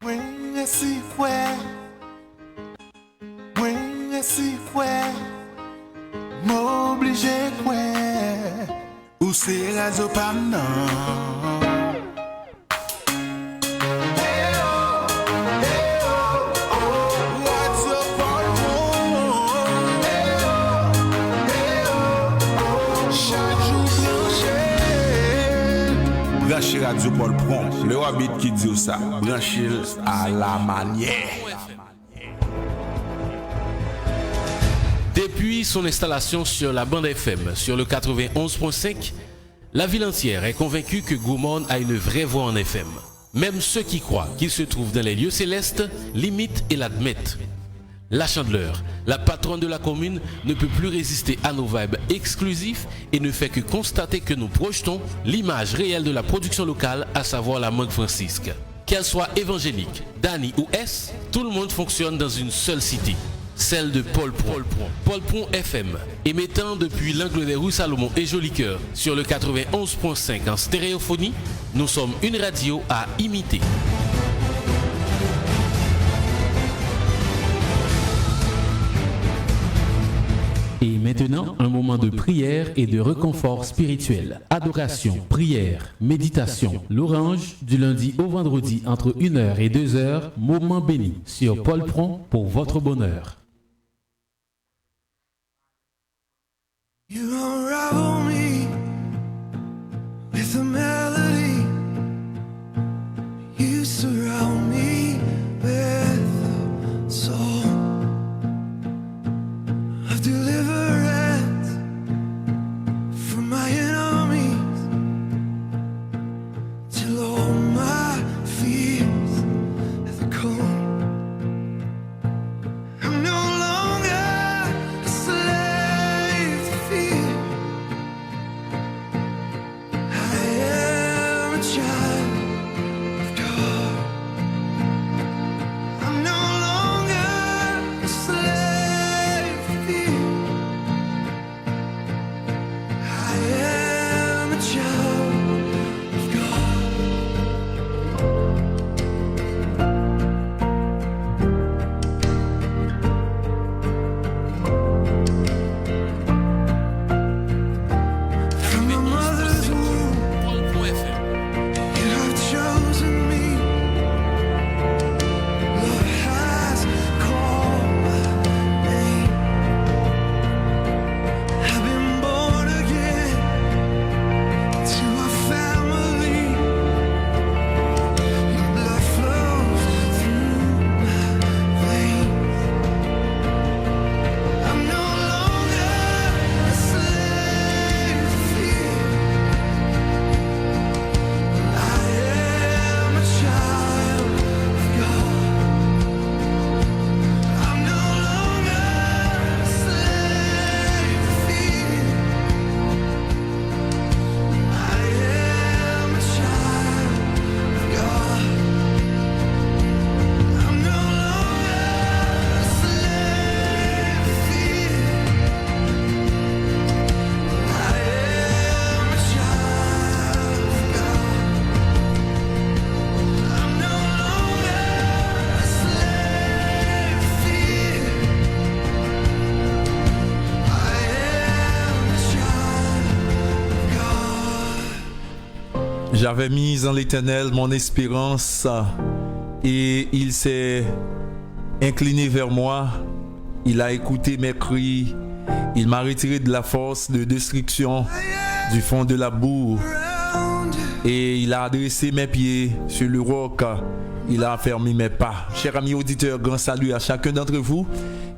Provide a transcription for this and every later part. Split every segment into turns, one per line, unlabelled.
Mwen si fwe, mwen si fwe, m'oblige kwe, ou se razo pam nan.
Brancher Radio Paul Pron, le Wabit qui dit ça, brancher à la manière.
Depuis son installation sur la bande FM, sur le 91.5, la ville entière est convaincue que Gourmand a une vraie voix en FM. Même ceux qui croient qu'il se trouve dans les lieux célestes l'imitent et l'admettent. La Chandeleur, la patronne de la commune, ne peut plus résister à nos vibes exclusifs et ne fait que constater que nous projetons l'image réelle de la production locale, à savoir la Mangue Francisque. Qu'elle soit évangélique, Dani ou S, tout le monde fonctionne dans une seule cité, celle de Paul Pron. Paul Pron FM, émettant depuis l'angle des rues Salomon et Jolicoeur sur le 91.5 en stéréophonie, nous sommes une radio à imiter. Et maintenant, un moment de prière et de réconfort spirituel. Adoration, prière, méditation. L'Orange, du lundi au vendredi entre 1h et 2h, moment béni sur Paul Pron pour votre bonheur.
You unravel me with a melody. You surround me with a song of deliverance from my enemies till all my fears have gone. I'm no longer a slave to fear. I am a child of God. I'm no longer a slave to fear. I am a child of God. From my mother's womb, you have chosen me. Love has called my name. I've been born again to a family. Your blood flows through my veins. I'm no longer a slave to fear. I am a child of God. I'm no longer a slave to fear. I am a child of God. I'm no longer a slave to fear. I am a child of God. I'm no longer a slave to fear. I am a child of God.
J'avais mis en l'Éternel mon espérance et il s'est incliné vers moi. Il a écouté mes cris. Il m'a retiré de la force de destruction du fond de la boue et il a adressé mes pieds sur le roc. Il a fermé mes pas. Chers amis auditeurs, grand salut à chacun d'entre vous.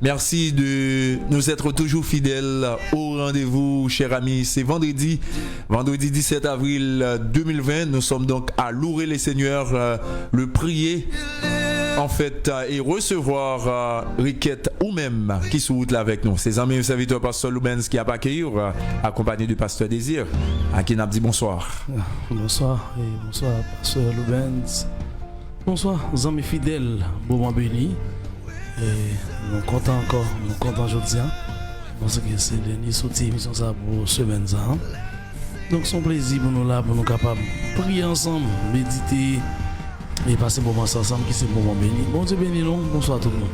Merci de nous être toujours fidèles au rendez-vous, chers amis. C'est vendredi 17 avril 2020. Nous sommes donc à louer les Seigneurs, le prier en fait et recevoir requête ou même qui se route là avec nous. Ses amis et serviteurs pasteur Loubens qui a pas accueillir accompagné du pasteur Désir à qui n'a dit bonsoir.
Bonsoir et bonsoir pasteur Loubens. Bonsoir, amis fidèles, moment béni. Et nous comptons encore, nous comptons aujourd'hui. Parce que c'est le dernier sortie émission ça pour semaine ça. Donc son plaisir pour nous là, pour nous capables de prier ensemble, méditer Et passer un moment ensemble qui c'est un moment béni. Bon Dieu béni nous. Bonsoir tout le monde.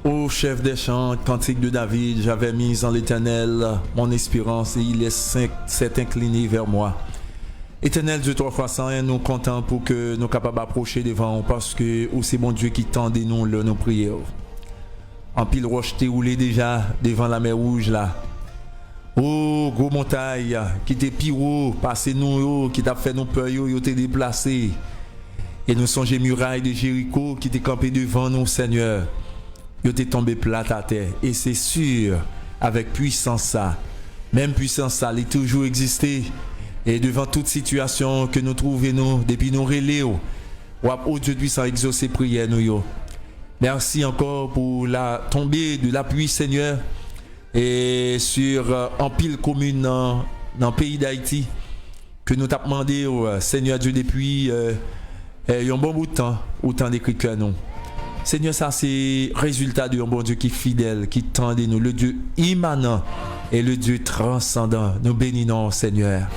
Ô chef des chants, cantique de David, j'avais mis en l'Éternel mon espérance et il s'est incliné vers moi. Éternel Dieu trois fois saint, nous comptons pour que nous capables d'approcher devant parce que c'est bon Dieu qui tendait nous nos prières. En pile roche t'es roulé déjà devant la mer rouge là. Oh gros montagne qui t'es piro, passé nous qui t'a fait nous peur yo t'es déplacé. Et nous songeons murailles de Jéricho qui t'es campé devant nous Seigneur. Yo t'es tombé plat à terre et c'est sûr avec puissance ça. Même puissance ça, il toujours existé. Et devant toute situation que nous trouvons nous depuis nous relais, oh Dieu puissant exaucer prière nous yo. Merci encore pour la tombée de la pluie Seigneur et sur en pile commune dans le pays d'Haïti que nous t'avons demandé Seigneur Dieu depuis un bon bout de temps autant d'écrit que nous. Seigneur, ça c'est résultat d'un bon Dieu qui est fidèle, qui tend de nous, le Dieu immanent et le Dieu transcendant. Nous bénissons Seigneur.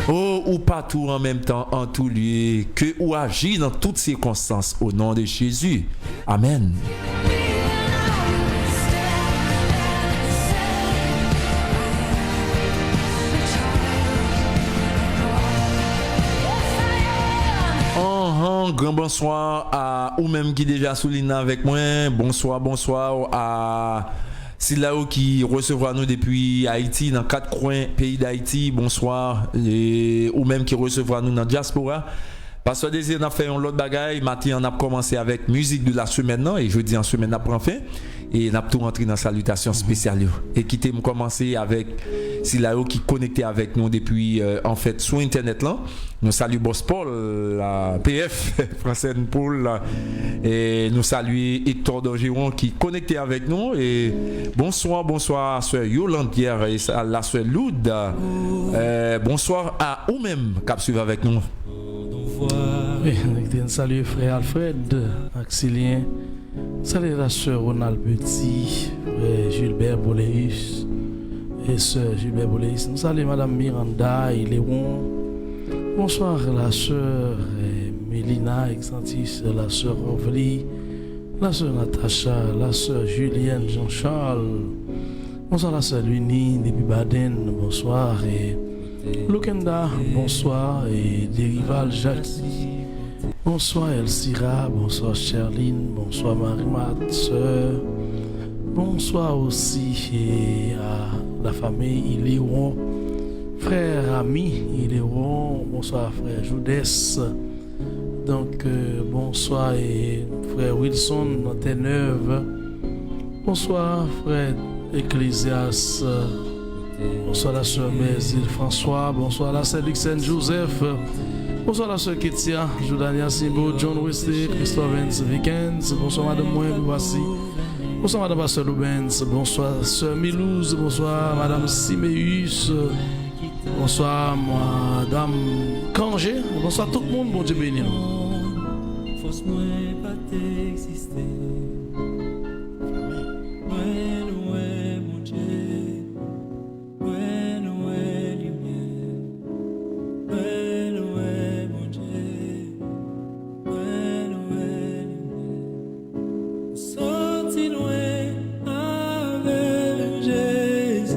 Oh, ou partout en même temps, en tout lieu, que ou agit dans toutes circonstances au nom de Jésus. Amen. Grand bonsoir à ou même qui déjà souligne avec moi. Bonsoir à Silao qui recevra nous depuis Haïti dans 4 coins pays d'Haïti. Bonsoir et ou même qui recevra nous dans diaspora. Parce que désir n'a fait un autre bagaille. Matin on a commencé avec musique de la semaine non et jeudi en semaine n'a prend fin et on a tout rentré dans salutation spéciale et qui t'ai commencé avec Silao qui connecté avec nous depuis en fait sur internet là. Nous saluons Boss Paul, la PF, Français Paul, et nous saluons Hector d'Orgeron qui est connecté avec nous. Et bonsoir à Sœur Yolande Pierre et à la Sœur Loud. Bonsoir à vous-même qui suivent avec nous.
Oui, salut frère Alfred, Axilien. Salut la Sœur Ronald Petit, frère Gilbert Boléus et Sœur Gilbert Boléus. Nous saluons Madame Miranda et Léon. Bonsoir la sœur Mélina Exantis, la sœur Orvely, la sœur Natacha, la sœur Julienne Jean-Charles. Bonsoir la sœur Luni depuis Baden, bonsoir et Lukenda, bonsoir et Dérival Jackie. Bonsoir Elsira, bonsoir Charline, bonsoir Marie-Mat, sœur. Bonsoir aussi à la famille Léon. Frère, ami, il est bon. Bonsoir, frère Joudès. Donc, bonsoir, et frère Wilson, dans Neuve. Bonsoir, frère Ecclésias. Bonsoir, la sœur Bézil François. Bonsoir, la sœur Dixon Joseph. Bonsoir, la sœur Ketia, Jordania Simbo, John Wesley, Christophe Vance Vikens. Bonsoir, madame Mouen, voici. Bonsoir, madame Pasteur Loubens. Bonsoir, sœur Milouz. Bonsoir, madame Siméus. Bonsoir madame Cangé, bonsoir tout le monde, bon Dieu béni.
Force moi pas t'exister. Ouais, mon Dieu. Ouais, lumière. Ouais, mon Dieu. Ouais, lumière. Sorti loin avec Jésus.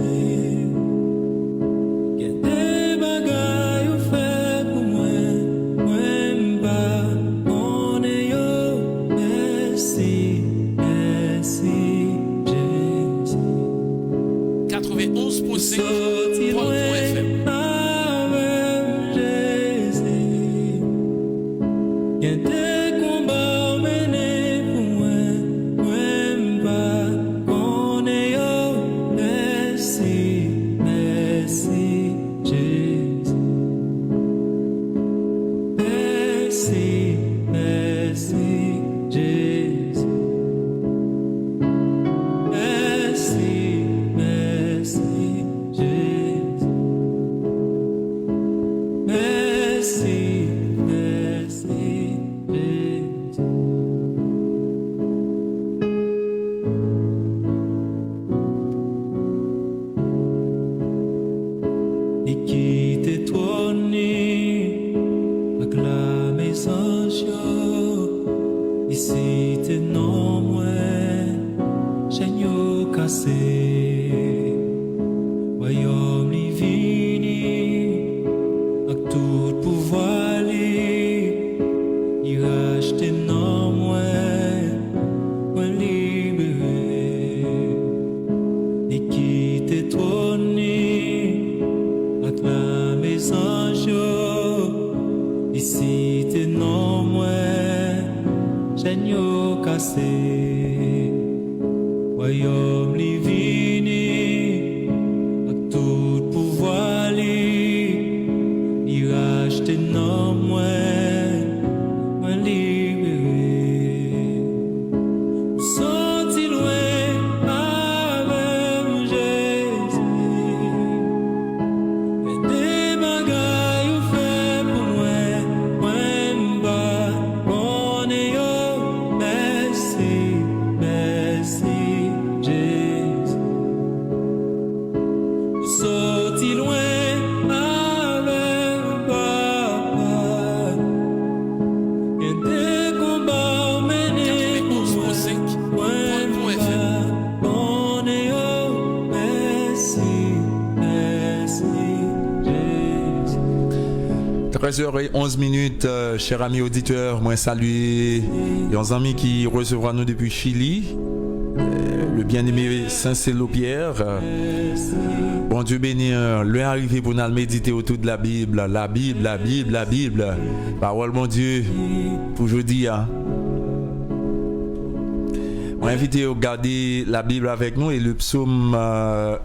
Et qui t'étonne, la glace. cassé. Royaume li vini, ak tout pouvoir li, il rachete non moins libéré. Li quitte trône, ak la maison jo, ici te non moins, j'agneau cassé. Royaume li vini, ak tout pouvoir li, il rachete non moins libéré. Senti loin avec Jésus, et des bagailles ou fait pour moi m'ba, mon yo, merci, merci Jésus. Sorti loin avec papa, et des combats menés pour moi,
91.5,
mon yo, merci, merci Jésus.
13h11, chers amis auditeurs, moi saluer les amis qui recevra nous depuis Chili, le bien-aimé Saint-Célo Pierre. Bon Dieu béni, l'heure arrivé pour nous méditer autour de la Bible, la Bible, parole mon Dieu, pour aujourd'hui. On a invité à regarder la Bible avec nous et le psaume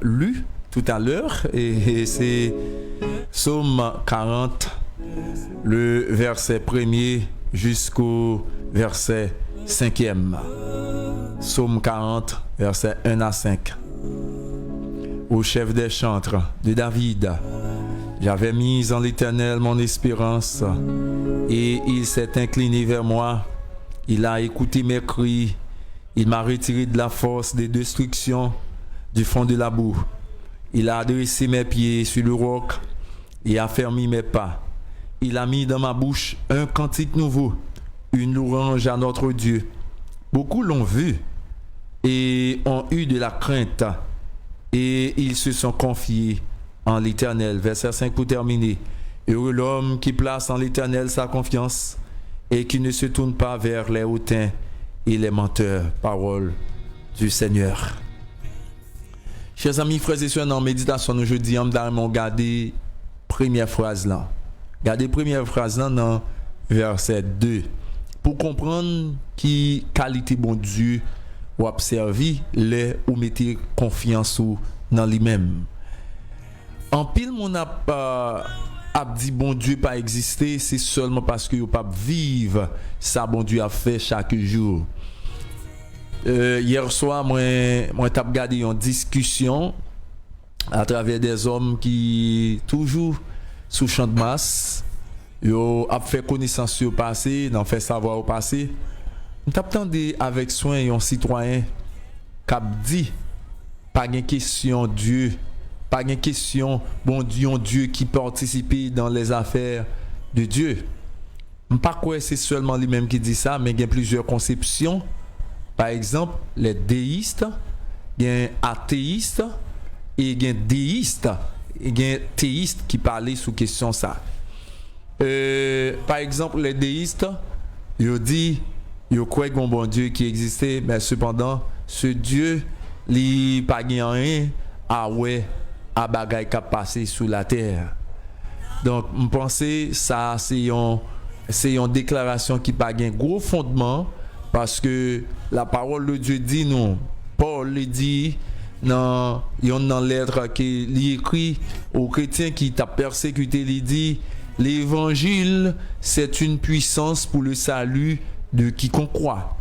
lu tout à l'heure, et c'est psaume 40, le verset 1er jusqu'au verset 5e. Psaume 40, verset 1 à 5. Au chef des chantres de David, j'avais mis en l'Éternel mon espérance, et il s'est incliné vers moi. Il a écouté mes cris. Il m'a retiré de la force des destructions, du fond de la boue. Il a adressé mes pieds sur le roc et a fermé mes pas. Il a mis dans ma bouche un cantique nouveau, une louange à notre Dieu. Beaucoup l'ont vu et ont eu de la crainte, et ils se sont confiés en l'Éternel. Verset 5 pour terminer. Heureux l'homme qui place en l'Éternel sa confiance et qui ne se tourne pas vers les hautains et les menteurs. Parole du Seigneur. Chers amis, frères et sœurs, dans la méditation aujourd'hui, on va regarder première phrase là. Regardez première phrase là dans verset 2. Pour comprendre qui qualité bon Dieu ou observer les ou mettez confiance dans lui-même. En pile mon a dit bon Dieu pas exister, c'est seulement parce que vous pas vivre ça bon Dieu a fait chaque jour. Hier soir moi t'ai regardé une discussion à travers des hommes qui toujours sous champ de masse, yo a fait connaissance au passé, n'en fait savoir au passé. M't'attendais avec soin un citoyen qui dit pas de question Dieu, pas de question bon Dieu qui participe dans les affaires de Dieu. Pas quoi c'est seulement lui-même qui dit ça, mais il y a plusieurs conceptions. Par exemple, les déistes, il y a athéistes et il y a déistes, il y a théistes qui parlaient sous question ça. Par exemple, les déistes, ils disent ils croient qu'il y a un bon Dieu qui existait, mais cependant, ce Dieu, il n'a pas rien à ouais à bagaille qui a passé sous la terre. Donc, je pense que ça, c'est une déclaration qui n'a pas un gros fondement, parce que la parole de Dieu dit non. Paul le dit dans une lettre qu'il écrit aux chrétiens qui t'a persécuté, il dit l'évangile, c'est une puissance pour le salut de quiconque croit.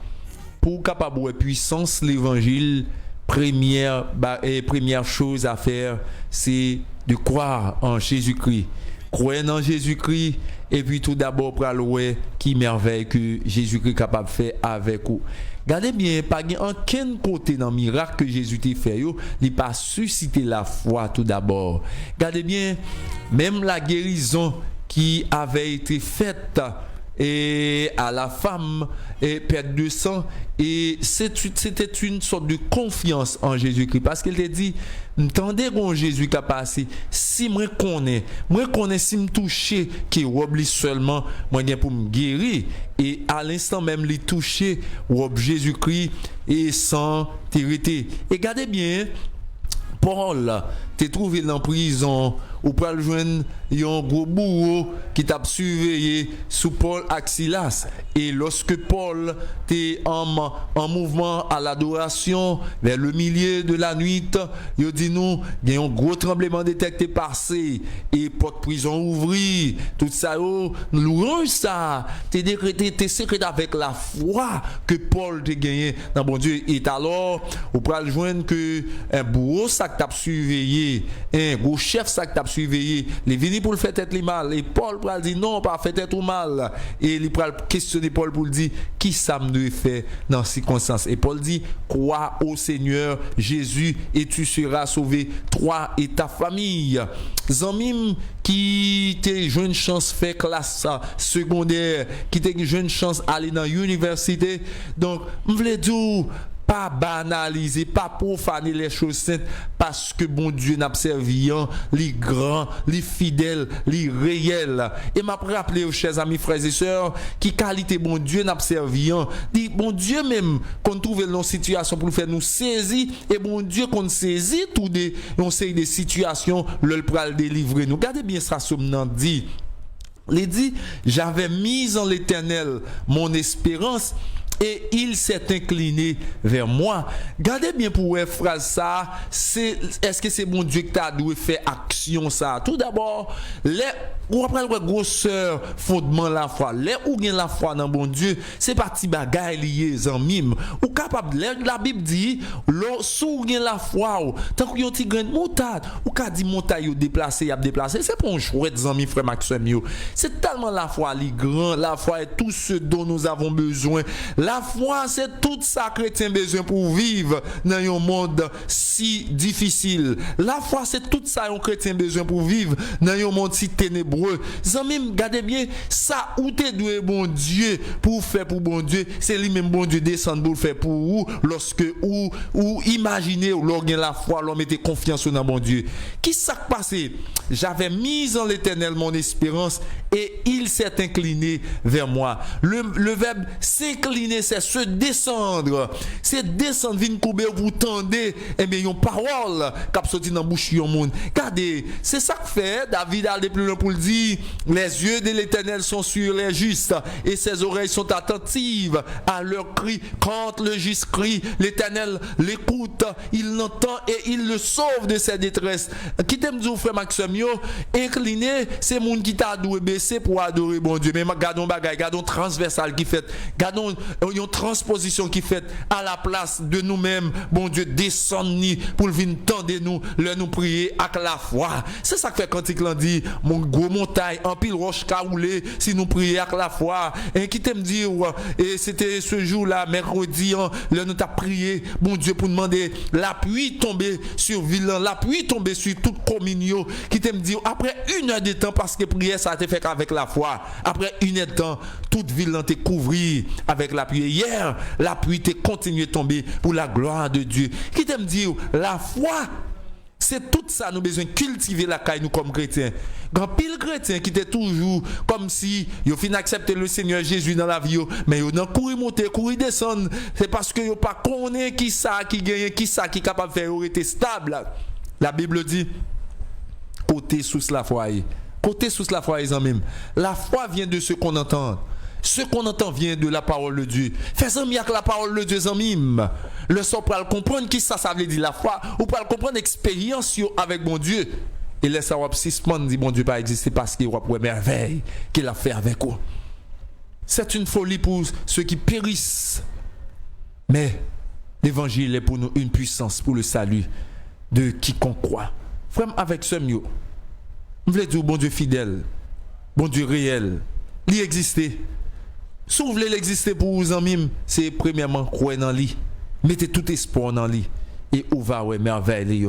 Pour capable de puissance l'évangile, première chose à faire, c'est de croire en Jésus-Christ. Croire en Jésus-Christ et puis tout d'abord pour aller qui merveille que Jésus-Christ est capable de faire avec vous. Regardez bien, pas aucun côté dans le miracle que Jésus t'a fait, il n'a pas suscité la foi tout d'abord. Regardez bien, même la guérison qui avait été faite et à la femme et perte de sang, et c'était une sorte de confiance en Jésus-Christ, parce qu'il te dit m'tendez qu'on Jésus qui a passé, si moi connais si me toucher qui robe seulement moi gain pour me guérir, et à l'instant même les toucher robe Jésus-Christ et sans t'irriter. Et gardez bien, Paul t'es trouvé dans prison ou pour le joindre un gros bourreau qui t'a surveillé sous Paul Axilas, et lorsque Paul t'es en mouvement à l'adoration vers le milieu de la nuit, il dit nous il y a un gros tremblement détecté passé et porte prison ouvri, tout ça louange ça t'es décrété t'es secret avec la foi que Paul t'a gagné dans bon Dieu. Et alors ou pour le joindre que un bourreau ça t'a surveillé, un gros chef ça t'a surveillé, les vini pour le faire tête mal, et Paul pral dit non pas fait tête ou mal, et il pral questionner Paul pour dire qui ça me doit faire dans ces circonstances, et Paul dit crois au Seigneur Jésus et tu seras sauvé, toi et ta famille. Zanmim qui t'a une chance faire classe secondaire, qui t'a une chance aller dans l'université, donc m'vle dire pas banaliser, pas profaner les choses saintes, parce que bon Dieu n'a servi les grands, les fidèles, les réels. Et m'a rappelé aux chers amis, frères et sœurs, qui qualité bon Dieu n'a servi, dit bon Dieu même qu'on trouve dans situation pour faire nous saisir, et bon Dieu qu'on saisit tout des on sait des situations le pral délivrer nous. Regardez bien ça somnant dit. Il dit j'avais mis en l'Éternel mon espérance et il s'est incliné vers moi. Gardez bien pour une phrase ça, est-ce que c'est bon Dieu qui t'a dû faire action ça? Tout d'abord, ou après la grosseur fondement la foi, les ou gen la foi dans bon Dieu, c'est parti bagaille lié en mime. Ou capable la Bible dit, sou gen la foi tant que yon ti grain moutade, ou ka di montagne yo déplacer, y a déplacer, c'est pour un chouette zami frère Maxime yo. C'est tellement la foi li grand, la foi est tout ce dont nous avons besoin. La foi, c'est tout ça chrétien besoin pour vivre dans un monde si difficile. La foi, c'est tout ça un chrétien besoin pour vivre dans un monde si ténébreux. Zami, regardez bien, ça où t'es doué bon Dieu pour faire pour bon Dieu, c'est lui-même bon Dieu descend pour faire pour vous lorsque ou imaginez ou l'on la foi, l'on mettez confiance dans bon Dieu. Qui s'est passé? J'avais mis en l'Éternel mon espérance et il s'est incliné vers moi. Le verbe s'incliner, c'est se descendre. C'est descendre, vin couper vous tendez, et bien une parole qui sorti dans bouche yon monde. Regardez, c'est ça que fait David aller plus loin pour le dire, les yeux de l'Éternel sont sur les justes et ses oreilles sont attentives à leur cri. Quand le juste crie, l'Éternel l'écoute, il l'entend et il le sauve de ses détresses. Qui t'aime dire frère Maxime yo, incliné, c'est monde qui t'a doué baisser pour adorer bon Dieu. Mais gardons bagaille, gardons transversal qui fait, gardons une transposition qui fait à la place de nous-mêmes, bon Dieu descend ni pour venir tendre nous, nous prier avec la foi. C'est ça que fait quand il dit mon gros montagne en pile roche caoulé si nous prions avec la foi. Et qui t'aime dire et c'était ce jour-là mercredi là nous t'a prié bon Dieu pour demander l'appui tomber sur Villan, l'appui tomber sur toute communion, qui t'aime dire après 1 heure de temps, parce que prière ça a été fait avec la foi, après 1 heure de temps toute Villan t'est couvri avec l'appui. Hier la pluie t'est continué tomber pour la gloire de Dieu. Qui t'aime dire la foi, c'est tout ça nous besoin cultiver la caille nous comme chrétiens. Grand pile chrétien qui était toujours comme si yo fin accepter le Seigneur Jésus dans la vie, mais yo nan courir monter courir descendre, c'est parce que yo pas connaît qui ça qui gagne, qui ça qui capable faire rester stable. La Bible dit côté sous la foi, côté sous la foi en même. La foi vient de ce qu'on entend. Ce qu'on entend vient de la parole de Dieu. Fais-en mieux avec la parole de Dieu en mime. Le sort pour comprendre qui ça veut dire la foi, ou pour comprendre l'expérience avec bon Dieu. Et laisse ça suspend dit bon Dieu pas exister parce qu'il y a merveille qu'il a fait avec vous. C'est une folie pour ceux qui périssent. Mais l'évangile est pour nous une puissance pour le salut de quiconque croit. Frère, avec ce mieux, je voulais dire bon Dieu fidèle, bon Dieu réel, il existe. Si vous voulez l'exister pour vous en mime, c'est premièrement croire dans lui. Mettez tout espoir dans lui. Et où va ouais merveille.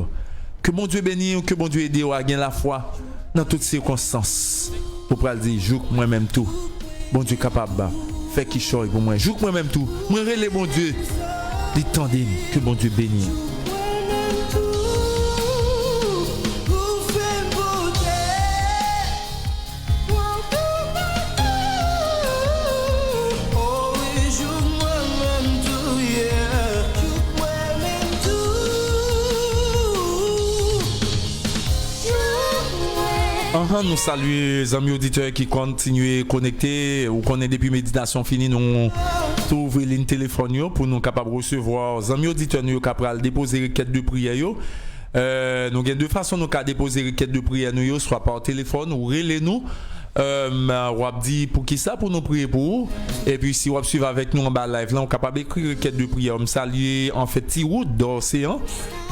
Que mon Dieu bénisse, que mon Dieu aide à gagner la foi dans toutes circonstances. Pour pas dire, joue moi-même tout. Bon Dieu capable fait qui choy pour moi. Joue moi même tout. Moi relais bon Dieu. Dit tandem que bon Dieu bénisse. Nous saluons les amis auditeurs qui continuent connectés ou qu'on est depuis méditation finie, nous ouvrons ligne téléphone pour nous capables de recevoir les amis auditeurs nous capables déposer requête de prière. Nous avons deux façons de déposer requête de prière, nous, soit par téléphone ou relais nous. On va dire pour qui ça, pour nous prier pour. Et puis si on suivre avec nous en bas live, là on est capable d'écrire requête de prière. On salue en fait Tiroud d'Océan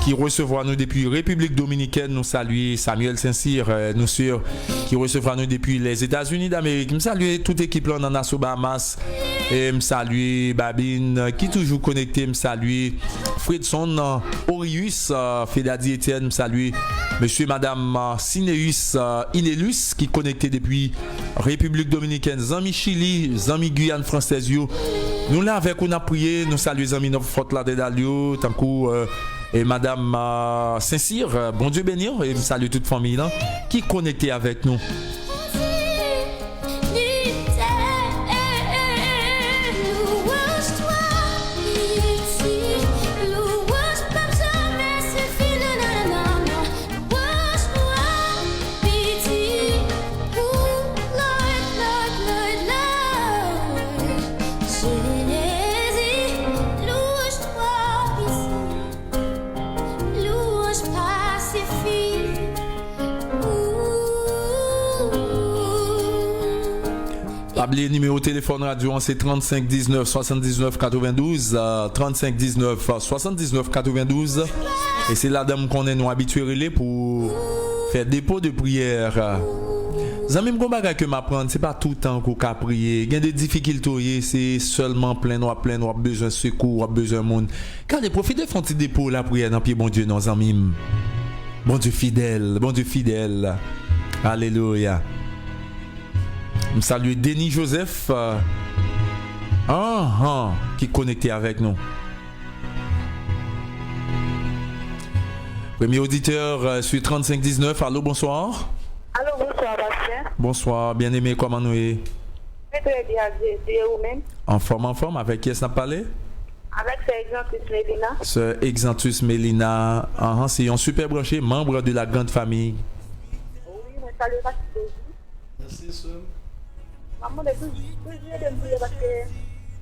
qui recevra nous depuis République Dominicaine. Nous saluons Samuel Saint-Cyr, nous sûr, qui recevra nous depuis les États-Unis d'Amérique. Nous saluons toute l'équipe là en Nassau Bahamas. Et nous saluons Babine qui est toujours connecté. Nous saluons Fredson Orius, Fédadi Etienne. Nous saluons monsieur et madame Cineus Inelus qui est connecté depuis République Dominicaine, Zami Chili, Zami Guyane française. Nous là avec on a prié, nous saluons Zami notre Fort là de Dalio, tant que et madame Saint-Cyr, bon Dieu bénir et nous saluons toute famille là qui est connectée avec nous. Le numéro de téléphone radio c'est 35 19 79 92 35 19 79 92 et c'est la dame qu'on est nous habitués pour faire dépôt de prière. Zami m'gon bagay que m'apprendre c'est pas tout le temps qu'on ka prier. Il y a des difficultés, c'est seulement plein noir besoin de secours, besoin de monde. Quand les profitez font petit dépôt la prière dans pied bon Dieu nos amis. Bon Dieu fidèle, bon Dieu fidèle. Alléluia. Je salue Denis Joseph qui est connecté avec nous. Premier auditeur sur 3519. Allô, bonsoir.
Allô, bonsoir, Bastien.
Bonsoir, bien-aimé, comment nous est?
Très bien, c'est vous-même.
En forme, avec qui est-ce qu'on a parlé?
Avec Sœur Exantus Mélina.
Sœur Exantus Mélina, c'est un super branché, membre de la grande famille.
Oui, je salue Bastien.
Merci, sœur.
Maman, je suis de me dire parce que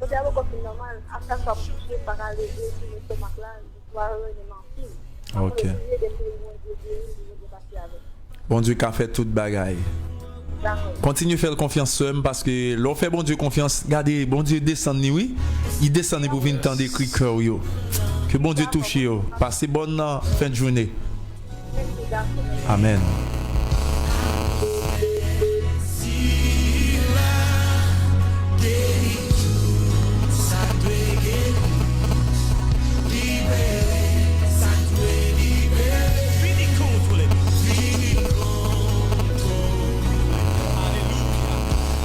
c'est un peu normal. Après, ça va toucher par aller sur le stomac là, je dois revenir en film.
Ok. Bon Dieu qui a fait toute bagaille. Continue à faire confiance seul parce que l'on fait bon Dieu confiance. Regardez, bon Dieu descend oui. Il descend pour venir tendre cri cœur yo. Que bon Dieu touche yo. Passez bonne fin de journée. Amen.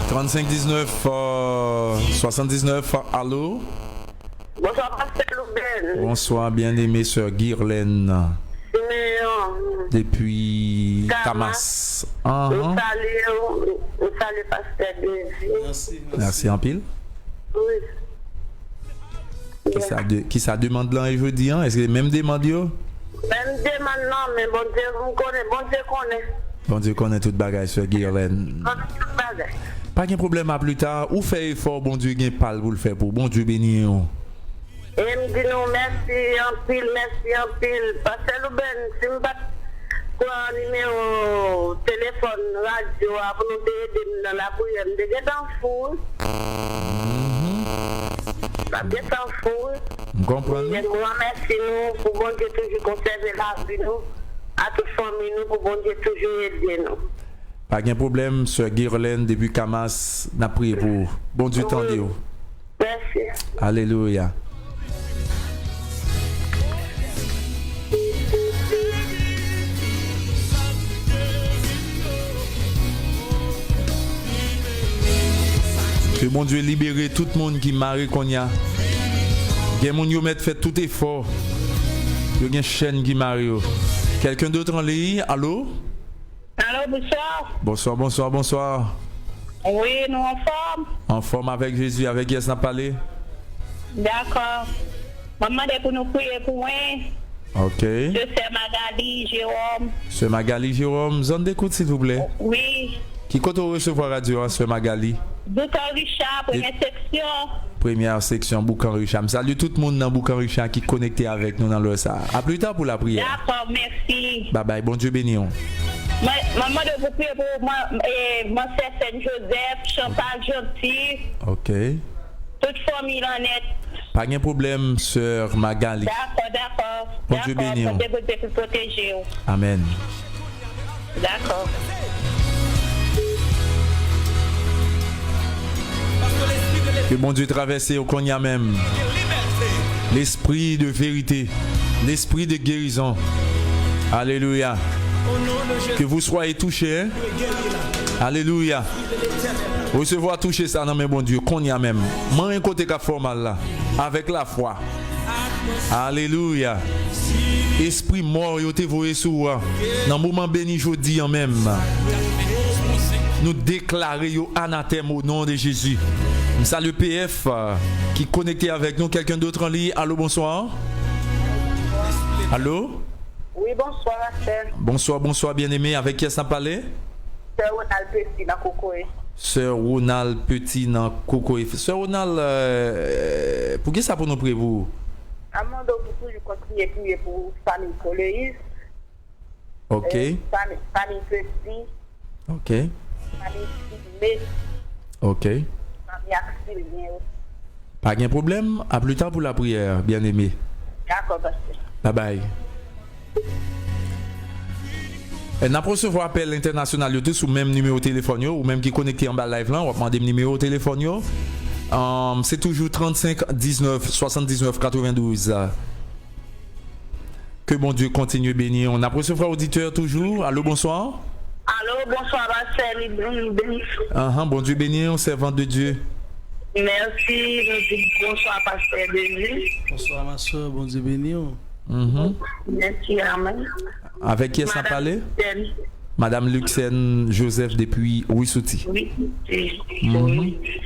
« 3519 79, allô?
Bonsoir, Pasteur Louben.
Bonsoir, bien-aimée sœur Guirlaine. Depuis Camas.
Nous saluons Pasteur Désir.
Merci en pile.
Oui.
Qui ça demande là et jeudi? Est-ce que même demande yo?
Même demande non, mais bon Dieu vous connaît, bon Dieu connaît.
Bon Dieu connaît toute bagaille sœur Guirlaine. Pas de problème à plus tard. Ou fait effort, bon Dieu gagne pas pour le faire pour. Bon Dieu béni.
Et me dit nous merci en pile. Pasteur Louben, si me bat quoi numéro téléphone, radio, pour nous aider dans la prière, de get en fou. La get en fou.
Vous comprenez?
Et moi merci nous pour bon Dieu toujours conserver la vie nous. À toute famille nous pour bon Dieu toujours aider nous.
Pas de problème, sœur Guirlaine, depuis Camas, n'a prié pour. Bon Dieu t'en dit.
Merci.
Alléluia. Que mon Dieu libère tout le monde qui marre qu'on y a. Gen moun yo met fait tout effort. Yo gen chaîne qui marre yo. Quelqu'un d'autre en ligne? Allô?
Allô, bonsoir.
Bonsoir, bonsoir, bonsoir.
Oui, nous en forme.
En forme avec Jésus, avec Yes n'a parlé.
D'accord. Maman, pour nous prier pour moi.
Ok.
Je sais Magali, Jérôme.
Sœur Magali Jérôme, zone d'écoute s'il vous plaît.
Oui.
Qui compte recevoir radio, hein, Sœur Magali?
Boucan Richard, première section.
Première section, Boucan Richard. Salut tout le monde dans Boucan Richard qui est connecté avec nous dans le ça. À plus tard pour la prière.
D'accord, merci.
Bye bye, bon Dieu béni.
Maman, de vous prier pour moi, mon sœur Saint-Joseph, Chantal Gentil,
Ok.
toute famille en est.
Pas de problème, Sœur Magali.
D'accord.
Bon Dieu béni.
D'accord, pour protéger.
Amen.
D'accord.
Que bon Dieu traverse au Konya même. L'esprit de vérité, l'esprit de guérison. Alléluia. Que vous soyez touchés. Hein? Alléluia. Recevoir toucher ça dans mes bon Dieu. Konya même. Moi un côté qu'a formal là. Avec la foi. Alléluia. Esprit mort, yo te voye sous. Dans le moment béni jodi en même. Nous déclarons anathème au nom de Jésus. Salut PF qui est connecté avec nous. Quelqu'un d'autre en ligne? Allô, bonsoir. Allô?
Oui, bonsoir, Sœur.
Bonsoir, bonsoir, bien-aimé. Avec qui est-ce qu'on parle?
Sœur Ronald Petit dans Cocoé.
Sœur Ronald Petit dans Cocoé. Sœur Ronald, pour qui ça pour nous prier vous?
Amando, vous toujours continuer à prier pour famille Coléis.
Ok.
Famille Petit.
Ok.
Famille Sidney.
Ok.
Famille Axel.
Pas de problème. À plus tard pour la prière, bien-aimé.
D'accord, pasteur.
Bye bye. Et n'a pas recevoir appel international yo tout sous même numéro de téléphone yo, ou même qui connecté en bas live là, on va demander numéro de téléphone yo. C'est toujours 35 19 79 92. Que bon Dieu continue à bénir. On a recevoir auditeur toujours. Allô, bonsoir.
Allô, bonsoir, pasteur.
Bon Dieu bénir, servant de Dieu.
Merci, bonsoir, pasteur Denis.
Bonsoir ma soeur, bon Dieu béni.
Merci, amen.
Avec qui est-ce qu'on parle? Madame Luxène Joseph depuis Ouissouti.
Oui,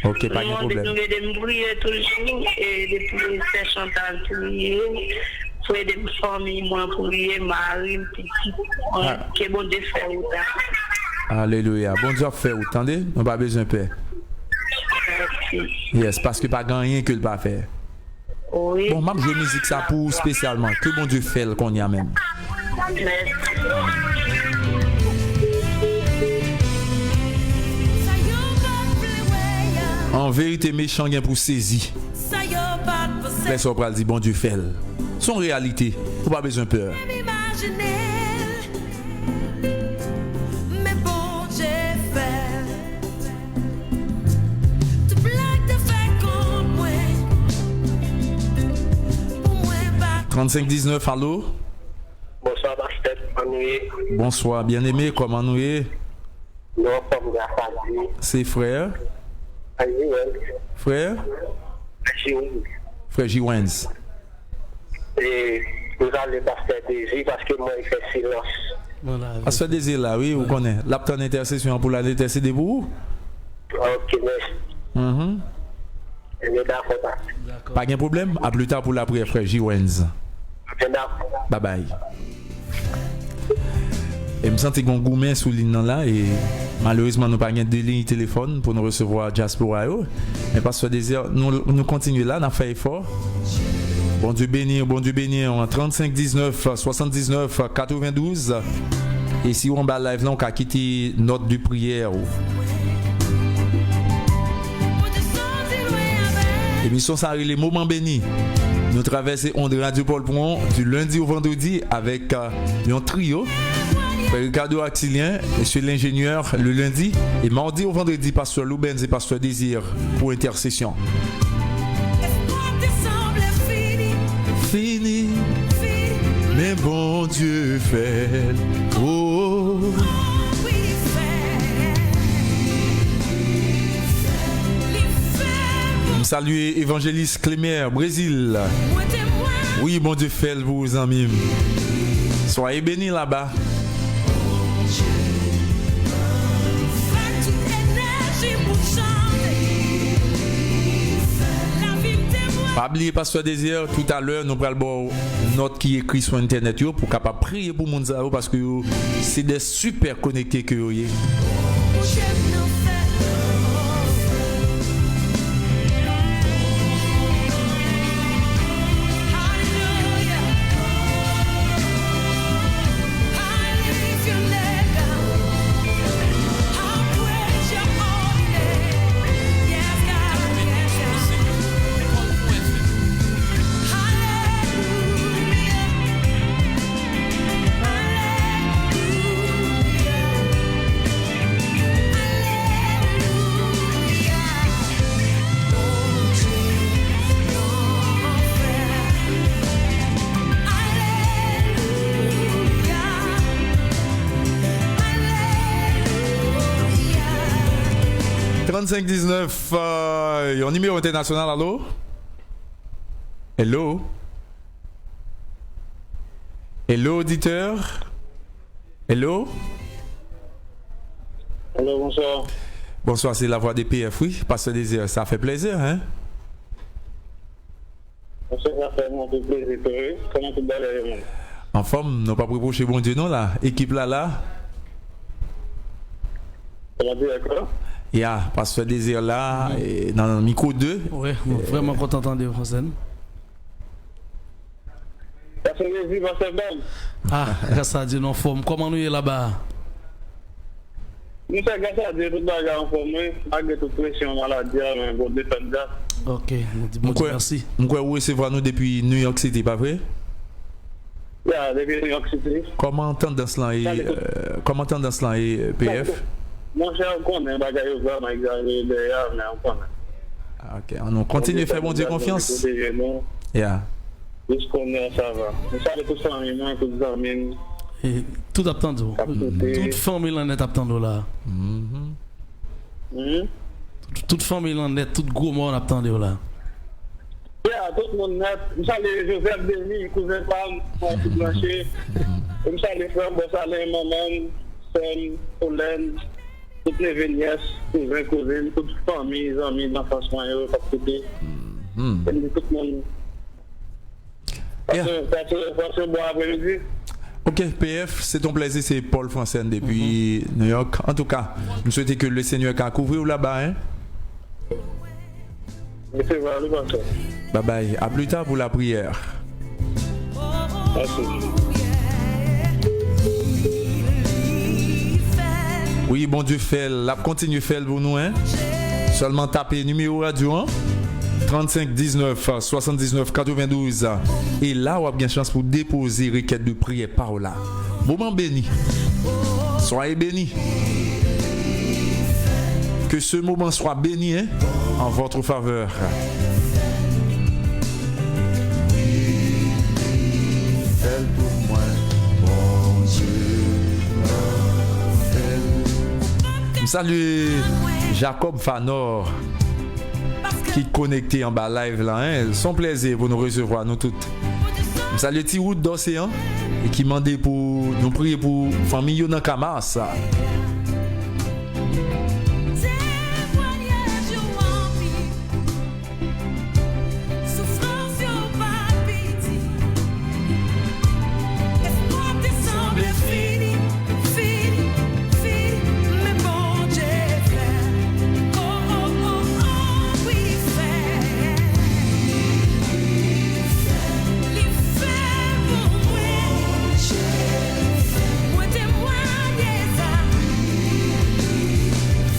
ok, pas de problème.
Nous devons prier toujours et depuis ces Chantal prier. Pour aider mes familles, moi prier, Marie, petit. Que bon Dieu fait autant.
Alléluia. Bon Dieu fait autant. Attendez, on n'a pas besoin de paix. Yes, parce que pas rien que le pas faire.
Oui.
Bon, même je musique ça pour spécialement. Que bon Dieu fait qu'on y a même.
Merci.
En vérité, méchant gain pour saisir. Laisse on pral dire bon Dieu fait. Son réalité, faut pas besoin de peur.
Mais bon, j'ai fait.
3519, allô?
Bonsoir, pasteur.
Bonsoir, bien-aimé, comment nous est?
Nous sommes la famille.
C'est frère? Frère? Frère Jiwens.
Et nous allons pasteur Désir parce que moi, il fait silence.
Voilà.
Pasteur Désir là, oui, vous connaissez. L'apton intercession pour la intercéder pour vous?
Ok, merci. On est d'accord, pasteur.
Pas de problème. À plus tard pour la prière, frère Jiwens. Bye bye. Et me sens que mon gourmet sous ligne là et malheureusement nous pas de ligne téléphone pour nous recevoir Diaspora. Mais parce que désir nous continuons là, on a fait effort. Bon Dieu béni en 35 19 79 92. Et si on va live là, on a quitté note de prière. Émission ça les moments bénis. Nous traversons on de Radio Paul Pron du lundi au vendredi avec un trio. Ricardo Axilien, monsieur l'ingénieur le lundi et mardi au vendredi pasteur Loubens et pasteur Désir pour intercession. Fini, mais bon Dieu fait. Oh. salue évangéliste Clémer, Brésil. Oui, bon Dieu fait le vous amis. Soyez bénis là-bas. Pas oublier Pasteur Désir, tout à l'heure nous prenons note qui écrit sur internet yo pour capable prier pour monde parce que c'est des super connectés que yo. Un numéro international, allô? Hello? Hello, auditeur? Hello?
Allô, bonsoir.
Bonsoir, c'est la voix des PF, oui. Pasteur Désir, ça fait plaisir, hein?
Bonsoir, ça fait mon plaisir. Comment tu vas aller?
En forme, nous pas reproché bon Dieu, non, là? Équipe là.
Ça va bien, d'accord?
Yeah, Pasteur Désir là, et dans le micro 2.
Ouais, vraiment content d'entendre Français.
Pasteur Désir, Pasteur Ben.
Ah, grâce à Dieu, nous en forme. Comment nous y est là-bas?
Nous sommes grâce à Dieu, tout le monde en forme, malgré toute pression, maladie, mais bon, défendre ça.
Ok, bon Dieu, merci.
Nous pouvons recevoir nous depuis New York City, pas vrai?
Yeah, depuis New York City.
Comment tendance là est PF?
Mon cher, on connaît, bagaille vraiment exagéré derrière, mais on connaît.
Ok, on continue à faire bon Dieu confiance. Yeah.
Jusqu'on est, ça va. Nous savons tout ça, tous les amis.
Et tout attendre. Toute famille en est attendre là. Toute famille en est, tout gros monde attendre là.
Yeah, tout le monde net. Nous saluons Joseph Denis, cousin Pam, tout blanché. Nous saluons frère, bon salut, maman, Sam, Pauline. Toutes les vignettes, cousins, cousines, toute famille, amis, d'enfance, pas côté. Tout le monde. Passez bon après-midi.
Ok, PF, c'est ton plaisir, c'est Paul Francine depuis New York. En tout cas, nous souhaitons que le Seigneur ait couvert là-bas. Hein? Bye bye, à plus tard pour la prière.
Merci.
Oui, bon Dieu fait, la continue faire pour nous. Hein? Seulement taper numéro radio 35 19 79 92 et là on a bien chance pour déposer requête de prière par là. Moment béni. Soyez bénis. Que ce moment soit béni hein, en votre faveur. Fais pour moi, bon Dieu. Salut Jacob Fanor qui est connecté en bas live là. Hein. Son plaisir pour nous recevoir, nous toutes. Salut Tiwood d'Océan et qui m'a demandé pour nous prier pour famille Yonan Kamas.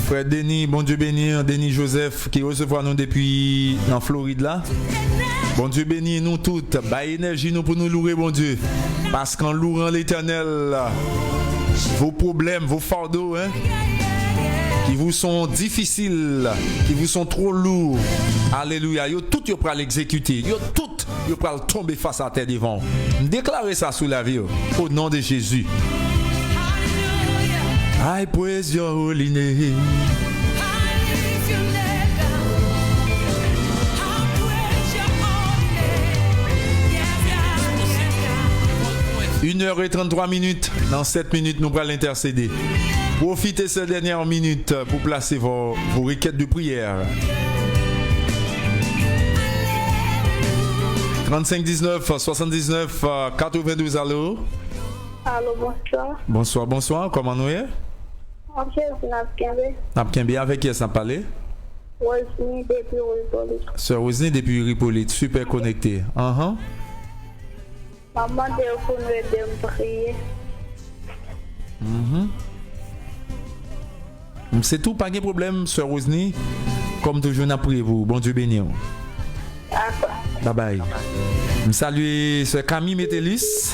Frère Denis, bon Dieu béni, Denis Joseph qui recevoir nous depuis en Floride là. Bon Dieu béni nous toutes, bah énergie nous pour nous louer bon Dieu. Parce qu'en louant l'Éternel, vos problèmes, vos fardeaux, hein, qui vous sont difficiles, qui vous sont trop lourds, alléluia, yo tout yo pral l'exécuter, yo tout yo pral tomber face à terre devant. Déclarez ça sous la vie au nom de Jésus. I praise your holy name. 1h33. Dans 7 minutes, nous allons l'intercéder. Profitez ces dernières minutes pour placer vos requêtes de prière. 35 19 79 92, allô?
Allô, bonsoir.
Bonsoir, bonsoir. Comment nous est?
Ok, c'est Napkembe.
Napkembe, avec qui est-ce qu'on parle?
Rosny depuis Ripollite.
Sœur Rosny depuis Ripollite, super connecté.
Maman, de vous nous aider à me prier.
C'est tout, pas de problème, Sœur Rosny. Comme toujours, on a prié vous. Bon Dieu béni. Bye bye. Je salue Sœur Camille Métélis.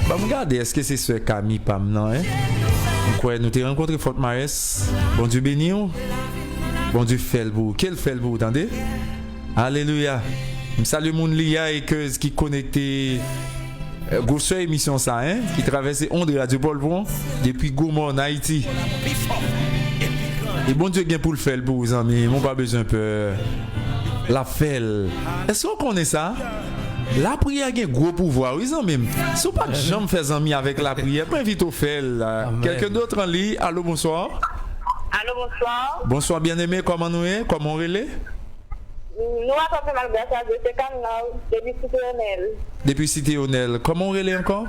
Bah, regardez, est-ce que c'est Sœur Camille, pas maintenant, hein? Donc, nous t'avons rencontré Fort Marès. Bon Dieu béni. Bon Dieu fait le vous. Quel fait le vous, attendez? Alléluia. Je salue mon Lia et que qui connecté. Grosse émission ça, hein? Qui traversait onde Radio Polvron depuis Gourmand en Haïti. Et bon Dieu bien pour le faire pour vous amis. Mon pas besoin peu. La felle. Est-ce qu'on connaît ça? La prière a un gros pouvoir, oui, même. Si vous pas jamais fait amis avec la prière, pas invite au faire. Quelqu'un d'autre en lit. Allô, bonsoir.
Allô, bonsoir.
Bonsoir, bien-aimé. Comment nous est? Comment on relève?
Nous avons fait malgré ça, c'est Camnov, depuis Cité-Onel.
Depuis Cité-Onel. Comment on relève encore?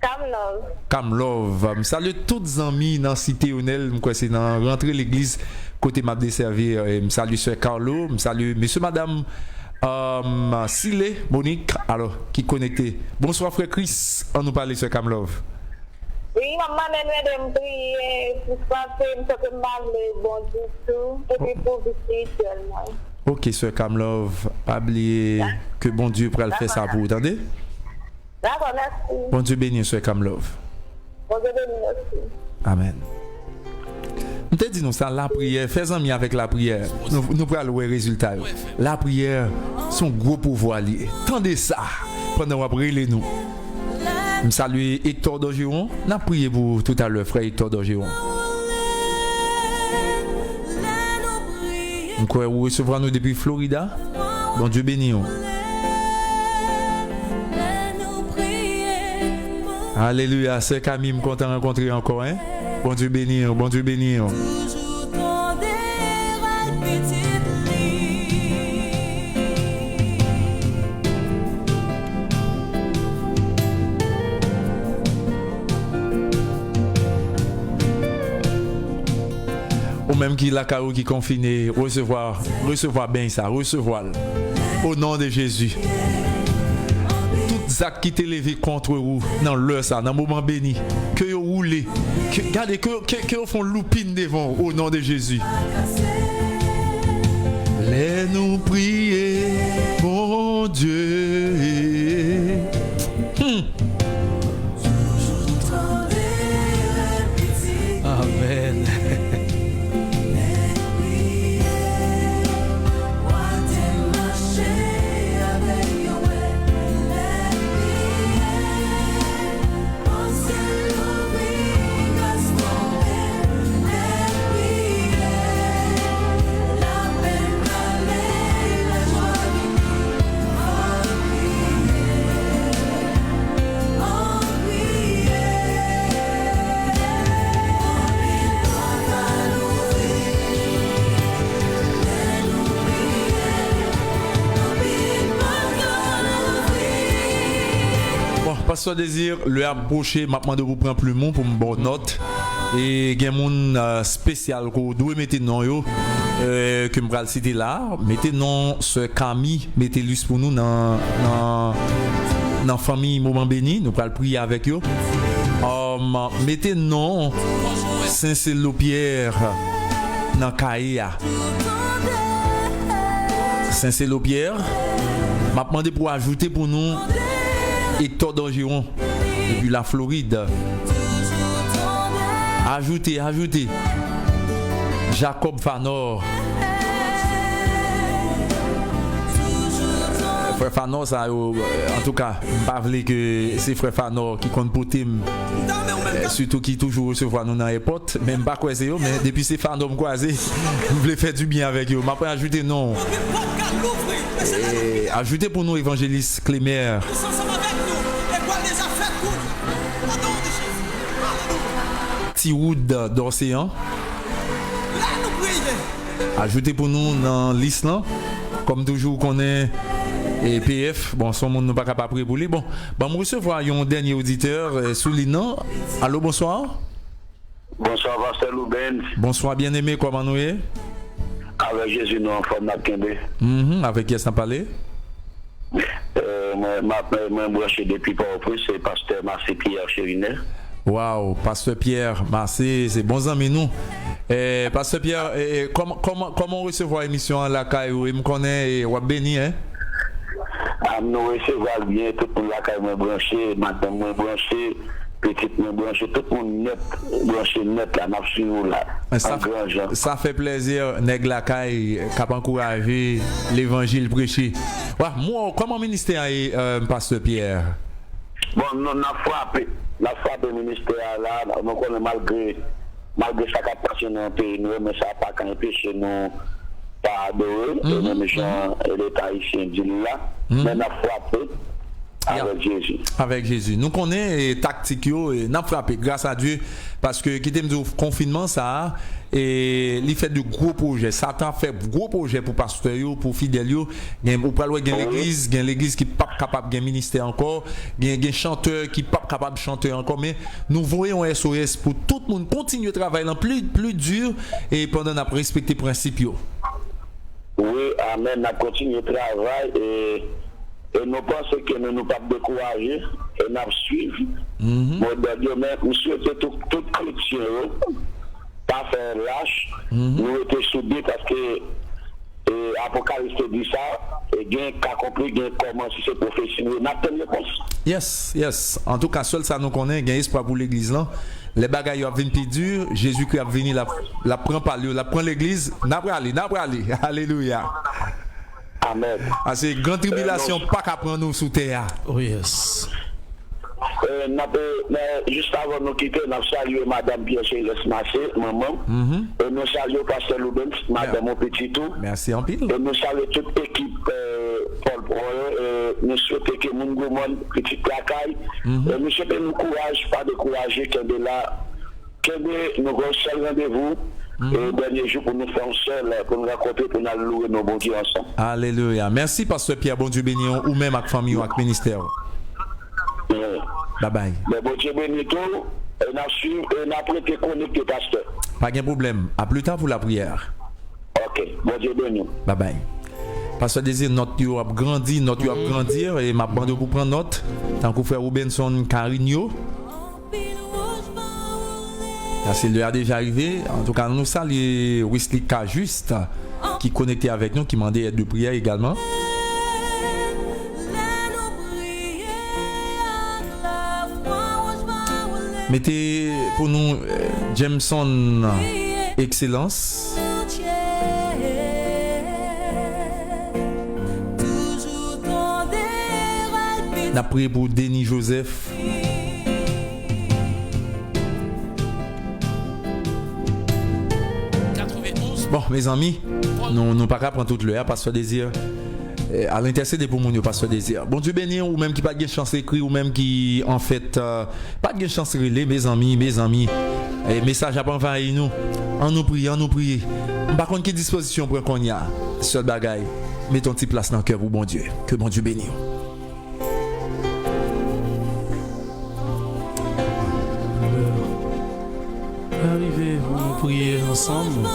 Camnov.
Camlove. Je salue toutes les amis dans Cité-Onel. C'est dans rentrer l'église côté m'a desservir. Je salue Sœur Carlo. Je salue monsieur, madame Silé, Monique, alors, qui connecté. Bonsoir, frère Chris. On nous parle, Sœur Camlove.
Oui, maman m'a me prier pour passer, je peux me bon Dieu tout, et puis pour visiter spirituellement.
Ok, Sœur Camlove, pas oublier que bon Dieu pourra le faire ça pour vous, attendez?
D'accord, merci.
Bon Dieu béni, Sœur Camlove.
Bon Dieu béni, merci.
Amen. Nous te disons ça, la prière, fais-en mieux avec la prière. Nous pourrons voir le résultat. La prière, son gros pouvoir lié. Tendez ça pendant qu'on va prier nous. Je salue Hector d'Orgeron. Nous avons prié pour tout à l'heure, frère Hector d'Orgeron. Nous croyons recevoir nous depuis Florida. Bon Dieu béni. Alléluia. C'est Camille, me content de rencontrer encore. Hein? Bon Dieu béni. Bon Dieu béni. Ou même qui la carreau qui confiné, recevoir bien ça, recevoir au nom de Jésus. Tout actes qui t'est levé contre vous, dans l'heure ça, dans le moment béni, que vous roulez, regardez que vous font loupine devant au nom de Jésus. Laisse-nous prier, mon Dieu.
Amen.
Pasteur Désir, le approché, maintenant de vous prendre plus mon pour me bonne note. Et il y a un monde spécial que vous devez mettre non yo que me vais citer là. Mettez non ce Camille, mettez-lui pour nous dans la famille Moment Béni. Nous allons prier avec eux. Mettez non Saint-Célopierre dans Kaïa. Saint-Célopierre. M'a demandé pour ajouter pour nous Hector d'Orgeron depuis la Floride. Ajoutez. Jacob Fanor. Frère Fanor, ça, en tout cas, pas vrai que c'est Frère Fanor qui compte pour Tim. Surtout qui toujours recevoir nous dans l'aéroport. Même pas quoi c'est eux, mais depuis ces Fanor me croisé, vous voulez faire du bien avec eux. Mais après, ajoutez non. Ajoutez pour nous évangéliste Clémer. Petit Wood d'Océan. Ajoutez pour nous dans liste là. Comme toujours qu'on est et PF, bon, son monde n'est pas capable de brûler. Bon, je recevoir un dernier auditeur soulignant. Allô, bonsoir.
Bonsoir, Pasteur Louben.
Bonsoir, bien-aimé, comment nous est?
Avec Jésus, nous en forme d'Akembe.
Avec qui est-ce qu'on parle?
Moi, branché depuis Port-au-Prince, c'est Pasteur Marcel Pierre Chérinet.
Waouh, Pasteur Pierre, Marcel, c'est bons amis nous. Pasteur Pierre, comment recevoir l'émission à la caille? Il me connaît et béni, hein?
Nous recevons bien tout le monde la caille, moi branché, madame, moi branché. Petite me branché, tout le monde net, branché net là, n'a suivi là, en grand genre.
Ça fait plaisir, nèg la caille, cap encourager l'évangile prêché. Ouais, moi, comment ministère Pasteur Pierre?
Bon, nous avons frappé le ministère là, nous connaissons malgré ça qui a passé dans le pays, mais ça n'a pas qu'à empêcher nous pas adorer, et même gens, l'État ici dit là, mais nous avons frappé. Avec Jésus. Avec Jésus.
Nous connaissons tactique et nous frappé grâce à Dieu parce que qui t'aime dire confinement ça et il fait de gros projets. Satan fait gros projets pour pasteur pour fidèles. Ou pas l'église, l'église qui pas capable de ministère encore, des chanteurs qui pas capable de chanter encore mais nous voyons un SOS pour tout le monde continuer à travailler en plus dur et pendant n'a respecter principes.
Oui, amen, n'a continuer le travail et nous pensons que nous ne pouvons pas décourager et nous suivre. Nous souhaitons tout chrétien, pas faire lâche. Nous étions soudés parce que l'Apocalypse dit ça, et il y a qu'à comprendre comment c'est prophétie. Nous avons une réponse.
Yes. En tout cas, seul ça nous connaît, il y a espoir pour l'église là. Les bagailles viennent plus dur, Jésus-Christ a venu la prend par lui, la prend l'église, n'a pas aller. Alléluia.
Amen.
C'est grande tribulation, pas qu'à prendre nous sous terre.
Oh yes.
Juste avant nous quitter, nous saluons Madame Pierre-Chéles Massé, maman. Et nous saluons Pasteur Loubens, Madame mon petit tout.
Merci en pile.
Et nous saluons toute l'équipe Paul Proye. Nous souhaitons que mon gourmand, petit placaille. Nous souhaitons nous courage, pas décourager, qu'il y là, nous avons un seul rendez-vous. Et le dernier jour pour nous faire seul, pour nous raconter, pour nous louer nos bons dieux ensemble.
Alléluia. Merci, Pasteur Pierre, bon Dieu béni, ou même avec famille ou avec ministère. Bye bye.
Mais bon Dieu béni tout, et nous avons été connectés, Pasteur.
Pas de problème. À plus tard pour la prière.
Ok, bon Dieu béni.
Bye bye. Pasteur Désir, notre yo a grandi, notre yo a grandir, et ma bande pour prendre note. Tant qu'on fait Robinson Carigno. C'est l'heure déjà arrivé. En tout cas, nous saluons Wesley K. Juste qui est connecté avec nous, qui m'a demandé aide de prière également. Mettez pour nous Jameson Excellence. N'a prié pour Denis Joseph. Bon, mes amis, nous ne pas prendre toute l'heure, Pasteur Désir. À l'intercéder pour mon Pasteur Désir. Bon Dieu béni, ou même qui pas de chance écrire, ou même qui, en fait, pas de chance relais, mes amis. Message à envahir nous. En nous prier. Par contre, quelle disposition pour qu'on y a? Seul bagaille. Mettons petit place dans le cœur pour bon Dieu. Que bon Dieu bénisse.
Arrivez, on prier ensemble.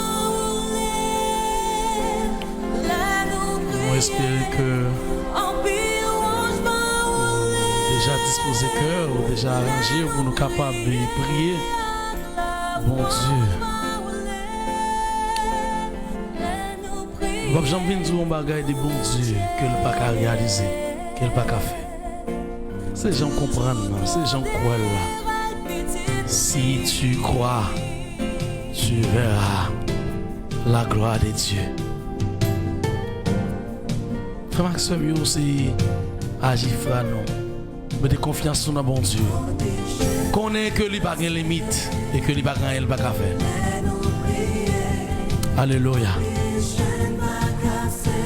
On espère que déjà disposé cœur ou déjà arrangé pour nous capables de prier. Bon Dieu. Bob Jean-Vin dit un bagage de bon Dieu que le pas qu'à réaliser, que le pas qu'à faire. Ces gens comprennent, ces gens croient là. Si tu crois, tu verras la gloire de Dieu. Frère Maxime, c'est agir frère non. Mettez confiance sur notre bon Dieu. Connaît que lui pas de limite et que lui pas rien pas qu'à faire. Alléluia.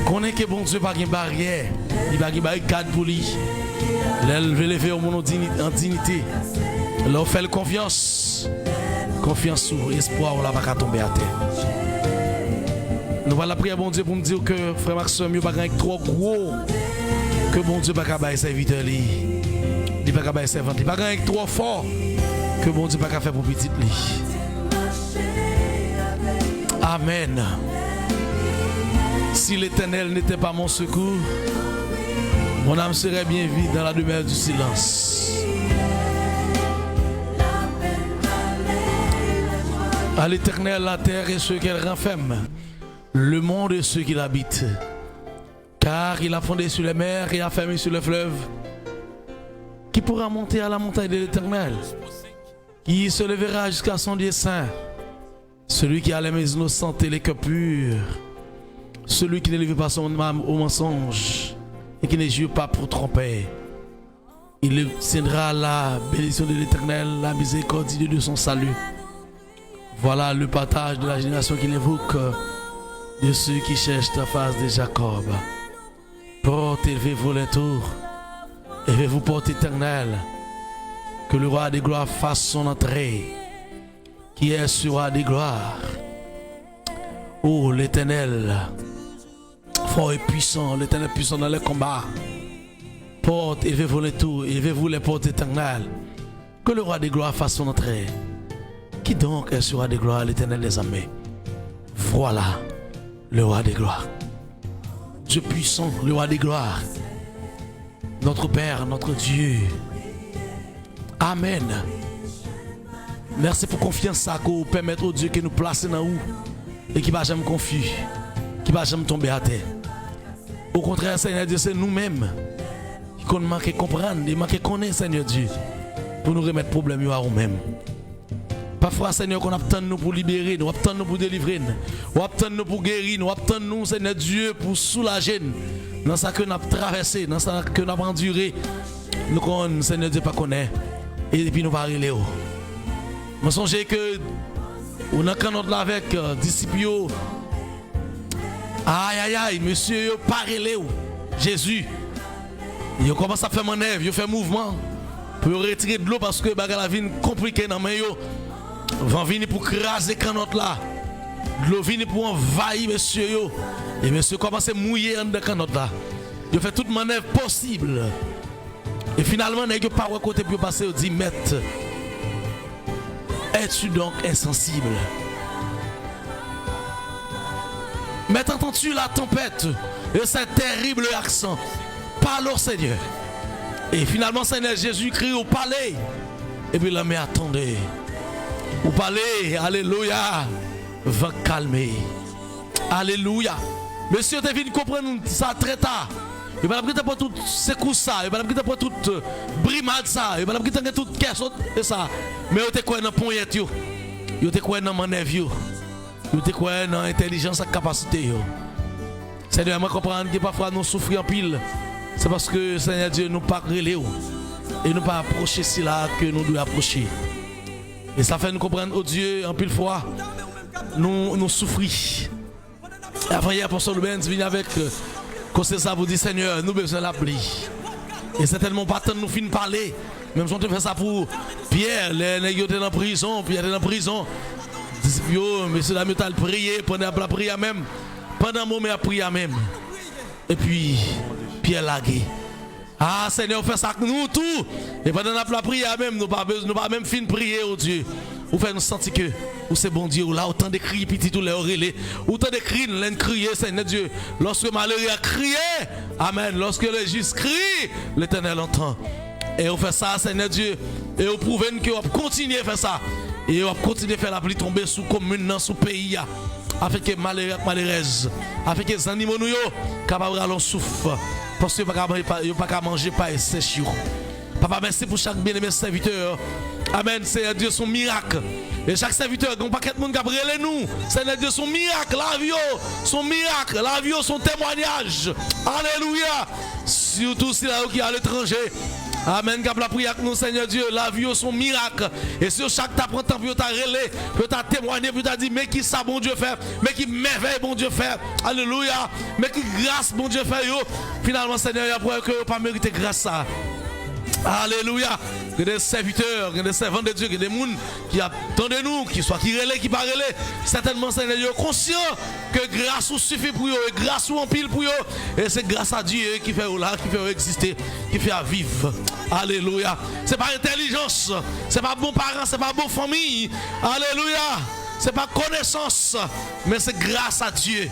Connaît que bon Dieu pas de barrière, il pas de barricade pour lui. L'élever au monde en dignité. Leur fait confiance. Confiance sur espoir, on la va tomber à terre. Nous allons prier à bon Dieu pour me dire que frère Maxime, il pas trop gros que bon Dieu pas capable serviteur lui. Il pas capable servant, il pas trop fort que bon Dieu pas capable faire pour petit lui. Amen. Si l'Éternel n'était pas mon secours, mon âme serait bien vide dans la demeure du silence. À l'Éternel, la terre et ceux qu'elle renferme, le monde et ceux qui l'habitent. Car il a fondé sur les mers et a fermé sur les fleuves. Qui pourra monter à la montagne de l'Éternel? Qui se lèvera jusqu'à son Dieu saint? Celui qui a les mains innocentes et les cœurs purs. Celui qui ne lève pas son âme au mensonge et qui ne jure pas pour tromper. Il obtiendra la bénédiction de l'Éternel, la miséricorde de son salut. Voilà le partage de la génération qu'il évoque de ceux qui cherchent la face de Jacob. Porte, élevez-vous les tours, élevez-vous porte éternelle, que le roi des gloires fasse son entrée, qui est ce roi des gloires. Oh l'Éternel, fort et puissant, l'Éternel puissant dans les combats. Porte, élevez-vous les tours, élevez-vous les portes éternelles, que le roi des gloires fasse son entrée. Qui donc est ce roi des gloires, l'Éternel des armées? Voilà le roi des gloires. Dieu puissant, le roi des gloires. Notre Père, notre Dieu. Amen. Merci pour confiance ça que vous permettez au Dieu qui nous place dans vous et qui ne va jamais confus, qui ne va jamais tomber à terre. Au contraire, Seigneur Dieu, c'est nous-mêmes qui manquons comprendre et manquons connaître, Seigneur Dieu, pour nous remettre problème à nous-mêmes. Parfois, Seigneur, qu'on attend nous pour libérer, nous attend nous pour délivrer, nous attend nous pour guérir, nous attend nous, Seigneur Dieu, pour soulager dans ce que nous avons traversé, dans ce que nous avons enduré. Nous connaissons, Seigneur Dieu, pas connaître. Et puis nous allons aller. Je songe que on a quand on avec disciples. Aïe aïe aïe, monsieur, parlez Jésus. Il commence à faire manœuvre, il fait mouvement pour retirer de l'eau parce que la vie est compliquée dans les mains. Vont venir pour craser canotte là. L'eau vient pour envahir monsieur yo. Et monsieur commence à mouiller en de canotte là. Il fait toute manœuvre possible. Et finalement, il n'y a pas de côté pour passer au 10 mètres. Es-tu donc insensible? Mais entends-tu la tempête et ce terrible accent? Parle au Seigneur. Et finalement, Seigneur Jésus crie au palais. Et puis la mère attendait. Au palais, alléluia, va calmer. Alléluia. Monsieur, tu viens de comprendre ça très tard. Il va pas pour tout secousse ça, il va pas pour toute brimade ça, il va pas pour toute caisse et ça. Mais vous te quoi dans poignette yo. Vous te quoi dans manœuvre yo. Vous te quoi dans intelligence et capacité yo. Seigneur, moi comprendre que parfois nous souffrons en pile. C'est parce que Seigneur Dieu nous pas relé et nous pas approcher si là que nous devons approcher. Et ça fait nous comprendre, oh Dieu, en pile fois, nous souffrons. Avant hier, pour Solomon, vient avec conseil ça vous dit, Seigneur, nous besoin de la pluie. Et certainement pas tant de nous finir parler. Même si on te fait ça pour Pierre, les nègres étaient en prison, Pierre était en prison. Monsieur Damien a prié, pendant la prière même. Pendant un moment, il a prié même. Et puis, Pierre lagué. Ah Seigneur, fais ça avec nous tout. Et pendant la prière même, nous pas même fin prier au Dieu. Vous faites nous sentir que c'est bon Dieu, là autant de cris petit tous les oreilles, autant de cris, l'un crier Seigneur Dieu. Lorsque malheureux a crié, amen. Lorsque le juste crie, l'Éternel entend. Et on fait ça Seigneur Dieu. Et on prouve que on continue à faire ça. Et on continue à faire la pluie tomber sous commune, sous pays. Afin que malheureuse, afin que les animaux nous capables de souffle. Parce que vous pas qu'à manger pas sèche. Papa, merci pour chaque bien-aimé serviteur. Amen. Seigneur Dieu, son miracle. Et chaque serviteur, il n'y a pas de monde qui a brûlé nous. Seigneur Dieu, son miracle, la vie, son miracle, la vie, son témoignage. Alléluia. Surtout si là qui est à l'étranger. Amen. Quand la prière avec nous, Seigneur Dieu, la vie, son miracle. Et sur chaque t'apprend temps, pour t'a relé, pour t'a témoigné, pour t'a dit, mais qui ça, bon Dieu fait, mais qui merveille, bon Dieu fait. Alléluia. Mais qui grâce, bon Dieu fait. Finalement, Seigneur, il y a pour que vous pas mérité grâce ça. Alléluia. Que des serviteurs, que des servants de Dieu, que des gens qui attendent nous, qui soient qui relais, qui pas relais. Certainement, Seigneur, conscient que grâce ou suffit pour eux, et grâce ou en pile pour eux. Et c'est grâce à Dieu qui fait là, qui fait exister, qui fait vivre. Alléluia. C'est pas intelligence, c'est pas bon parent, c'est pas bon famille. Alléluia. C'est pas connaissance, mais c'est grâce à Dieu.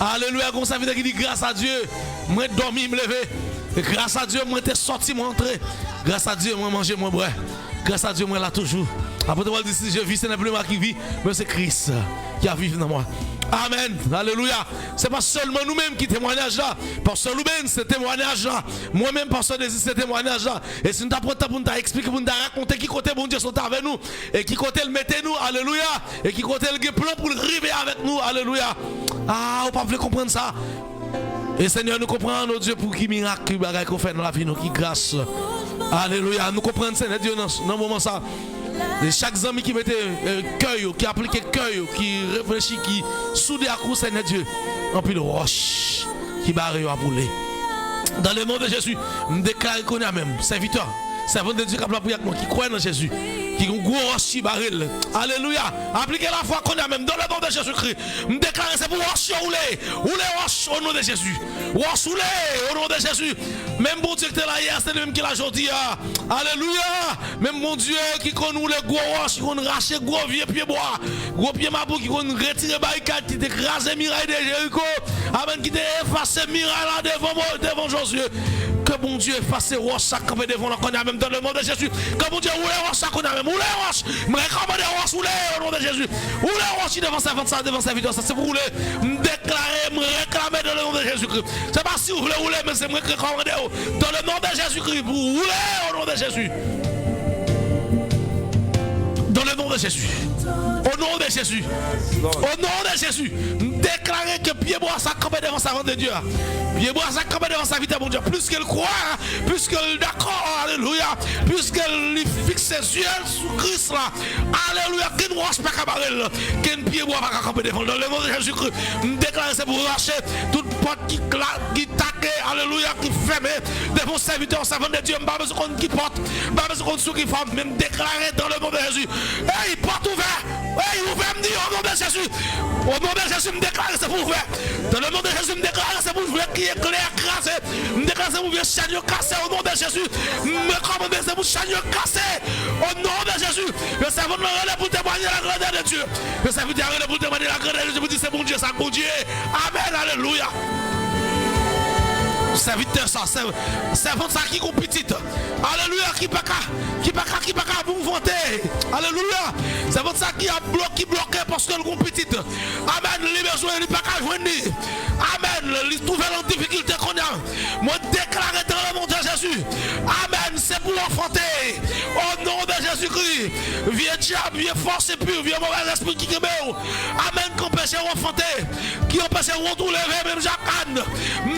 Alléluia. Comme ça veut dire qu'il dit grâce à Dieu, moi dormi, me lever. Et grâce à Dieu, moi t'es sorti, moi entré. Grâce à Dieu, moi manger, moi boire. Grâce à Dieu, moi là toujours. Après tu vas dire si je vis, ce n'est plus moi qui vis, mais c'est Christ qui a vécu dans moi. Amen. Alléluia. C'est pas seulement nous-mêmes qui témoignons là. Pasteur Louben, c'est témoignage là. Moi-même, Pasteur Désir, c'est témoignage là. Et si nous t'apprenons pour nous expliquer, pour nous raconter qui côté bon Dieu sont avec nous. Et qui côté le mettez nous. Alléluia. Et qui côté le plan pour le river avec nous. Alléluia. Ah, on ne peut pas comprendre ça. Et Seigneur, nous comprenons, nos Dieu, pour qui miracle qu'on fait dans la vie, nous qui grâce. Alléluia. Nous comprenons, Seigneur Dieu, dans ce moment ça. Et chaque ami qui mettait cœur, qui appliquait cœur, qui réfléchit, qui soudait à coup, Seigneur Dieu, en plus de roche, qui barre à bouler. Dans le nom de Jésus, nous déclarons qu'on a même serviteur, servant de Dieu qui croit dans Jésus, qui ont gros roche baril. Alléluia. Appliquez la foi qu'on a même dans le nom de Jésus-Christ. Nous déclarons c'est pour roche rouler. Rouler roche au nom de Jésus. Roche rouler au nom de Jésus. Même bon Dieu qui était là hier, c'est le même qui l'a aujourd'hui. Alléluia. Même bon Dieu qui connaît les gros roches, qui connaît racher gros vieux pieds bois, gros pieds mabou, qui connaît retirer barricade, qui t'écrase miraille de Jéricho. Amen. Qui t'efface miraille là devant Josué. Que bon Dieu efface roche ça campé devant la qu'on a même dans le nom de Jésus. Que bon Dieu roule roche ça qu'on a même. Roule roche. Me réclame des roches roule au nom de Jésus. Roule roche devant ça devant sa vidéo ça c'est pour rouler. Me déclarer, me réclamer dans le nom de Jésus-Christ. C'est pas si vous voulez rouler mais c'est me réclamer dans le nom de Jésus-Christ. Vous roulez au nom de Jésus. Dans le nom de Jésus. Au nom de Jésus. Au nom de Jésus. Déclarer que pied bois ça campé devant sa vente de Dieu. Pied bois ça campé devant sa vie de mon Dieu. Plus qu'elle croit, plus qu'elle d'accord, alléluia. Plus qu'elle fixe ses yeux sur Christ là. Alléluia. Qu'elle ne roche pas cabarel. Qu'elle pied bois pas camper devant. Dans le nom de Jésus-Christ. Déclarer c'est pour racher toute porte qui taquait, alléluia, qui ferme devant serviteur, servant de Dieu. Pas besoin qui porte, pas besoin qu'on qui forme. Même déclarer dans le nom de Jésus. Hey, porte ouverte. Hey, ouvert me dire au nom de Jésus. Au nom de Jésus, me déclare c'est pour ouvert. Dans le nom de Jésus, me déclare c'est pour ouvert qui est clair, cassé. Me déclare c'est pour ouvert, chaîne cassé au nom de Jésus. Me commande c'est pour chaîne cassé au nom de Jésus. Le servant me pour témoigner la grandeur de Dieu. Le serviteur pour témoigner la grandeur de Dieu. Vous dites c'est bon Dieu, ça bon Dieu. Amen, alléluia. Serviteur ça, servant ça qui est petite. Alléluia, qui pas vous vanter. Alléluia. Servant ça qui a bloqué parce qu'elle est petite. Amen, les besoins, il pas qu'à joindre. Amen, les trouver en difficulté qu'on a. Moi déclarer dans le nom de Jésus. Amen, c'est pour enfanter. Au nom de Jésus-Christ. Vieux diable, vieux force et pure, vieux mauvais esprit qui est amen, qui empêche d'enfanter, qui empêche de lever, même Jacques-Anne.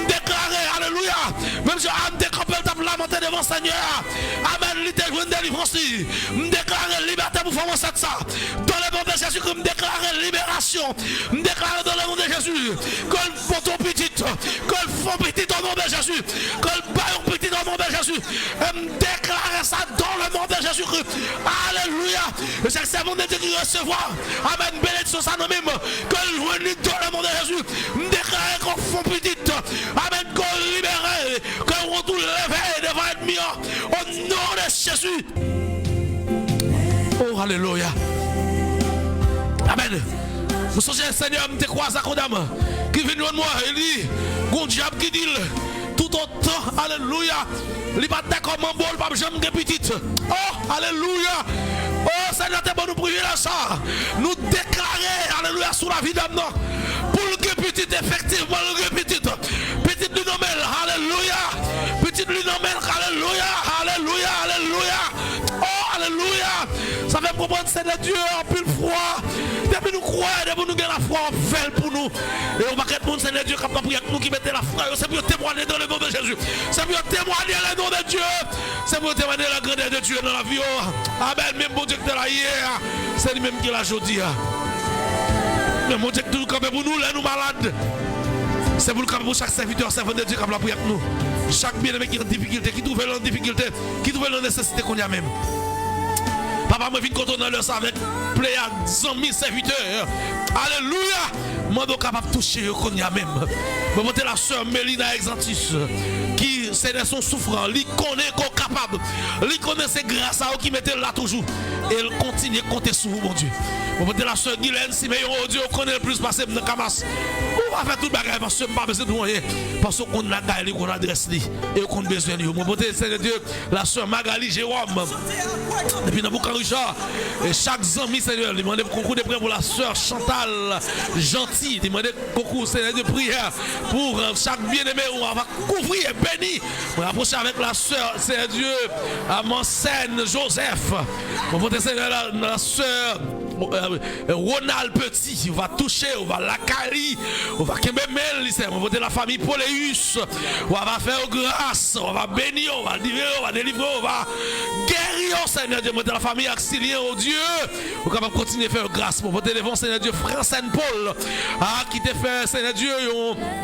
Déclarer, alléluia. Même si Anne décapé, t'as lamenté devant le Seigneur. Amen, il t'a joué une délivrance. Me déclarer liberté pour faire ça. Dans le nom de Jésus, me déclarer libération. Me déclarer dans le nom de Jésus. Qu'elle font ton petit, qu'elle font petit au nom de Jésus. Qu'elle baille petit au nom de Jésus. Et me déclarer ça dans le nom de Jésus-Christ. Alléluia. Et chaque servant de Dieu qui recevoir. Amen, bénédiction ça nous même. Qu'elle joue dans le nom de Jésus. Me déclarer qu'on font petit. Amen, qu'on libère. Qu'on retourne lever devant l'ennemi. Au nom de Jésus. Oh, alléluia. Amen. Vous songez, Seigneur, me croise à Kodam. Qui vient de moi, il dit, mon diable qui dit, tout autant, alléluia. Il n'est pas d'accord, mon bol, pas jamais petite. Oh, alléluia. Oh, Seigneur, t'es bon, nous prier là, ça. Nous déclarer, alléluia, sur la vie d'homme. Pour le petite, effectivement, le petite. Petite lunomel, alléluia. Petite lunomel, alléluia, alléluia, alléluia. Oh, alléluia. Ça fait comprendre, Seigneur Dieu, en plus froid. Depuis nous croyons, depuis nous gagnons la foi, on fait pour nous. Et on va être monde, Seigneur Dieu, capable de prier avec nous qui mettez la foi. C'est pour témoigner dans le nom de Jésus. C'est pour témoigner le nom de Dieu. C'est pour témoigner la grandeur de Dieu dans la vie. Amen. Même bon Dieu qui était là hier, c'est lui-même qui l'a aujourd'hui. Mais mon Dieu qui est pour nous, là, nous malades. C'est pour le camp pour chaque serviteur, servant de Dieu, capable de prier avec nous.
Chaque bien-aimé qui est en difficulté, qui trouve en difficulté, qui trouve en nécessité qu'on y a même. Papa, moi, je viens contourner le avec pléiades, amis, serviteurs. Alléluia. Moi, je suis capable de toucher qu'on y a même. Je monter la soeur Mélina Exantis, qui c'est son souffrant, lui connaît qu'on est capable. Lui connaît c'est grâce à eux qui mettent là toujours. Et elle continue à compter sur vous, mon Dieu. Je monter la soeur Guylaine, si meilleur, oh Dieu, on connaît le plus passé dans Kamas. On va faire tout le bagage parce que je ne pas besoin de rien. Parce qu'on a gagné, qu'on adresse lui. Et qu'on a besoin de lui. Je monter, Seigneur Dieu, la soeur Magali Jérôme. Et puis dans Boucan Richard, et chaque ami, Seigneur, il demande concours de prière pour la soeur Chantal Gentil. Il demande concours, Seigneur, de prière pour chaque bien-aimé. On va couvrir et bénir. On va approcher avec la soeur, Seigneur Dieu, à Mansène Joseph. On va Seigneur, la soeur Ronald Petit. On va toucher, on va la cali, on va Kembemel, on va la famille Poléus. On va faire grâce, on va bénir, on va livrer, on va délivrer, on va guérir, Seigneur Dieu, de la famille Axilien, oh Dieu. On va continuer à faire grâce pour votre devant, Seigneur Dieu, frère Saint-Paul, qui te fait, Seigneur Dieu,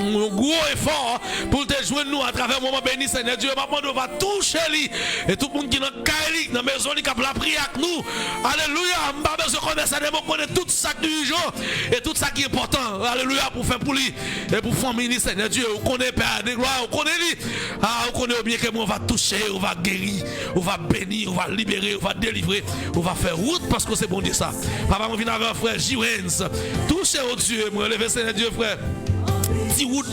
un gros effort pour te joindre nous à travers le moment béni, Seigneur Dieu. Maintenant, on va toucher lui et tout le monde qui est dans la maison, qui a la prière avec nous. Alléluia. On va besoin de connaître ça, on connaît tout ça qui est urgent et tout ça qui est important. Alléluia. Pour faire pour lui et pour famille, Seigneur Dieu. On connaît Père de gloire, on connaît lui. On connaît bien que on va toucher, on va guérir, on va bénir, on va libérer, on va délivrer, on va faire route parce que c'est bon Dieu ça. Papa, on vient avec un frère Jiwens. Touchez au Dieu, moi lever Seigneur Dieu, frère. Petit route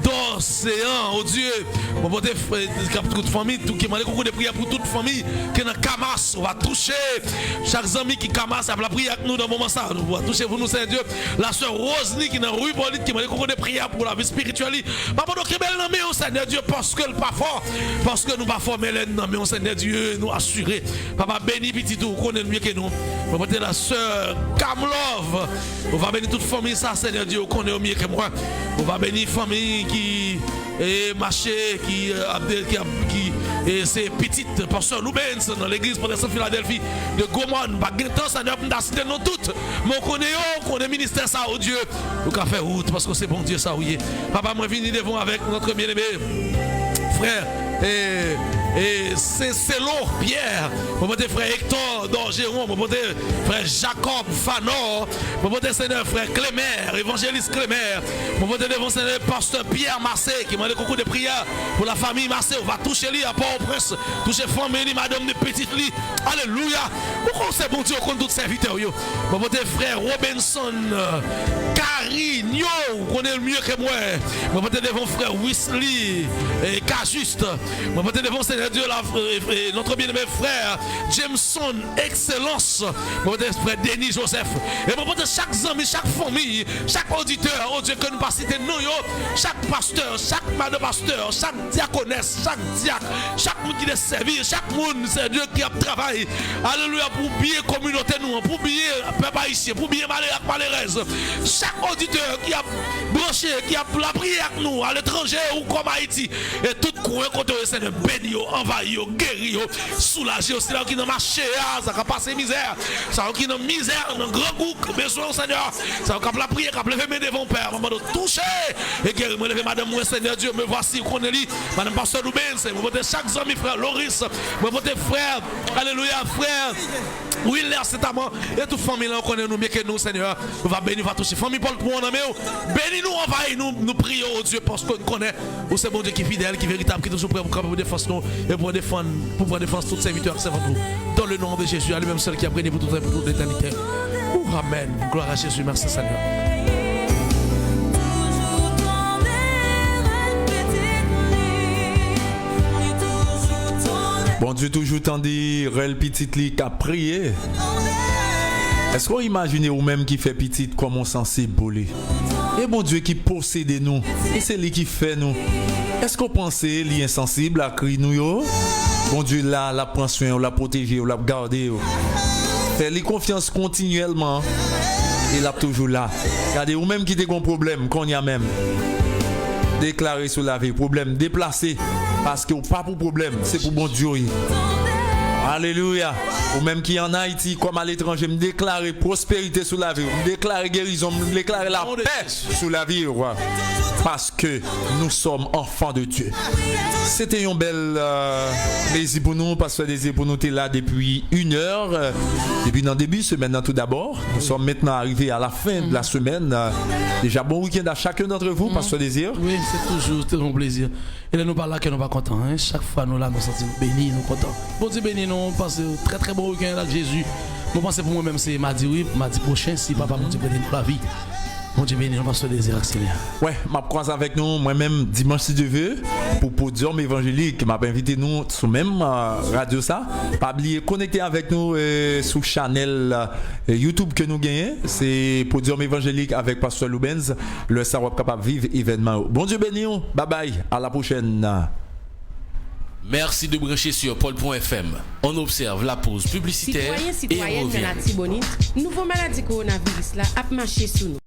d'océan, oh Dieu. On va toute famille, tout qui m'a dit de prière pour toute famille qui est dans Kamas. On va toucher chaque ami qui Kamas a la prière avec nous dans le moment ça. On va toucher pour nous, Seigneur Dieu. La soeur Rosely qui est dans rue Bolite qui m'a dit de prière pour la vie spirituelle. Papa, nous belle non mais Seigneur Dieu parce que le pas fort, parce que nous pas fort mais non mais Seigneur Dieu nous assurer. Papa béni petit tout, connaît mieux que nous. On va la soeur Kamlov. On va bénir toute famille ça, Seigneur Dieu, connaît mieux que moi. On va bénir famille qui est marché, qui et c'est petite pasteur Loubens dans l'église protestante Philadelphie de Gaumont. Pas de temps, ça nous citer nous toutes. Mais on connaît ministère ça, oh Dieu. Nous avons fait route parce que c'est bon Dieu ça, oui. Papa, moi, venu devant avec notre bien-aimé frère. Et c'est l'eau, Pierre, mon frère Hector d'Orgeron, mon frère Jacob Fanor, mon Seigneur frère Clémer, évangéliste Clémer, mon devant Seigneur pasteur Pierre Massé, qui m'a donné beaucoup de prières pour la famille Massé. On va toucher lui à Port-au-Prince, toucher famille, madame de petite lit. Alléluia. Pourquoi c'est bon Dieu qu'on tout serviteur yo. Mon frère Robinson, Carigno, vous connaissez mieux que moi. Mon devant frère Wesley et Cajuste, mon devant Seigneur Dieu, notre bien-aimé frère Jameson, excellence, mon frère Denis Joseph, et mon chaque ami, chaque famille, chaque auditeur, oh Dieu, que nous pas citer nous, chaque pasteur, chaque madame pasteur, chaque diaconesse, chaque diacre, chaque monde qui est servi, chaque monde, c'est Dieu qui a travaillé, alléluia, pour bien communauté nous, pour bien peuple haïtien, pour bien malheureuse, chaque auditeur qui a branché, qui a la prière avec nous, à l'étranger ou comme Haïti, et tout coin côté Seigneur, béni, envahi, guéri, soulagé aussi là qui n'a marché, ça a passé misère, ça qui n'a misère, dans grand goût, besoin Seigneur, ça a la prière, qui a levé mes devant Père, maman de toucher, et guérir, me lever madame, moi Seigneur Dieu, me voici, qu'on est là, madame pasteur Loubens, me voter chaque ami frère Loris, me voter frère, alléluia, frère, Willer, c'est à moi, et toute famille là, on connaît nous mieux que nous, Seigneur, on va bénir, on va toucher, famille Paul pour mon ami, bénis-nous, envahis nous prions au Dieu, parce qu'on connaît, où c'est bon Dieu qui est fidèle, qui est véritable, qui est toujours prêt pour défendre nous, et pour défendre tous serviteurs qui servent nous. Dans le nom de Jésus, à lui-même seul qui a brillé pour toute l'éternité. Amen. Gloire à Jésus. Merci Seigneur.
Bon Dieu, toujours tandis, Rel petite li qui a prié. Est-ce qu'on imagine ou même qui fait petite comme on censé boler? Et bon Dieu qui possède nous, et c'est lui qui fait nous. Est-ce qu'on pense qu'il est insensible à crier nous yo? Bon Dieu là, la prend soin, la protéger, la garder. Fait-lui confiance continuellement. Il est toujours là. Regardez, ou même qui a un problème, qu'on y a même. Déclaré sur la vie, problème déplacé. Parce que pas pour problème, c'est pour bon Dieu. Alléluia. Ou même qui en Haïti, comme à l'étranger, me déclarer prospérité sous la vie, me déclarer guérison, me déclarer la paix sous la vie, roi. Parce que nous sommes enfants de Dieu. C'était un bel plaisir pour nous, parce que Désir pour nous était là depuis 1 heure. Depuis dans le début, c'est maintenant tout d'abord. Nous sommes maintenant arrivés à la fin de la semaine. Déjà bon week-end à chacun d'entre vous, Pasteur Désir.
Oui, c'est toujours un plaisir. Et là, nous pas là que nous pas contents. Hein? Chaque fois, nous là, nous sommes bénis, nous contents. Bon Dieu béni, nous passons très très bon week-end avec Jésus. Moi, je pense pour moi-même, c'est mardi, oui, mardi prochain, si papa, mon Dieu béni, nous la vie. Mon Dieu béni, nous Pasteur Désir accélère.
Ouais, m'a croise avec nous moi-même dimanche si Dieu veut pour podium évangélique. M'a invité nous sur même radio ça. Pas oublier connecter avec nous sur channel YouTube que nous gagnons, c'est podium évangélique avec Pasteur Lubens. Le savoir capable vivre événement. Bon Dieu béni, bye bye, à la prochaine.
Merci de brancher sur paul.fm. On observe la pause publicitaire
Citoyens, citoyennes de la Tibonite, nouveau maladie coronavirus là a marché sous nous.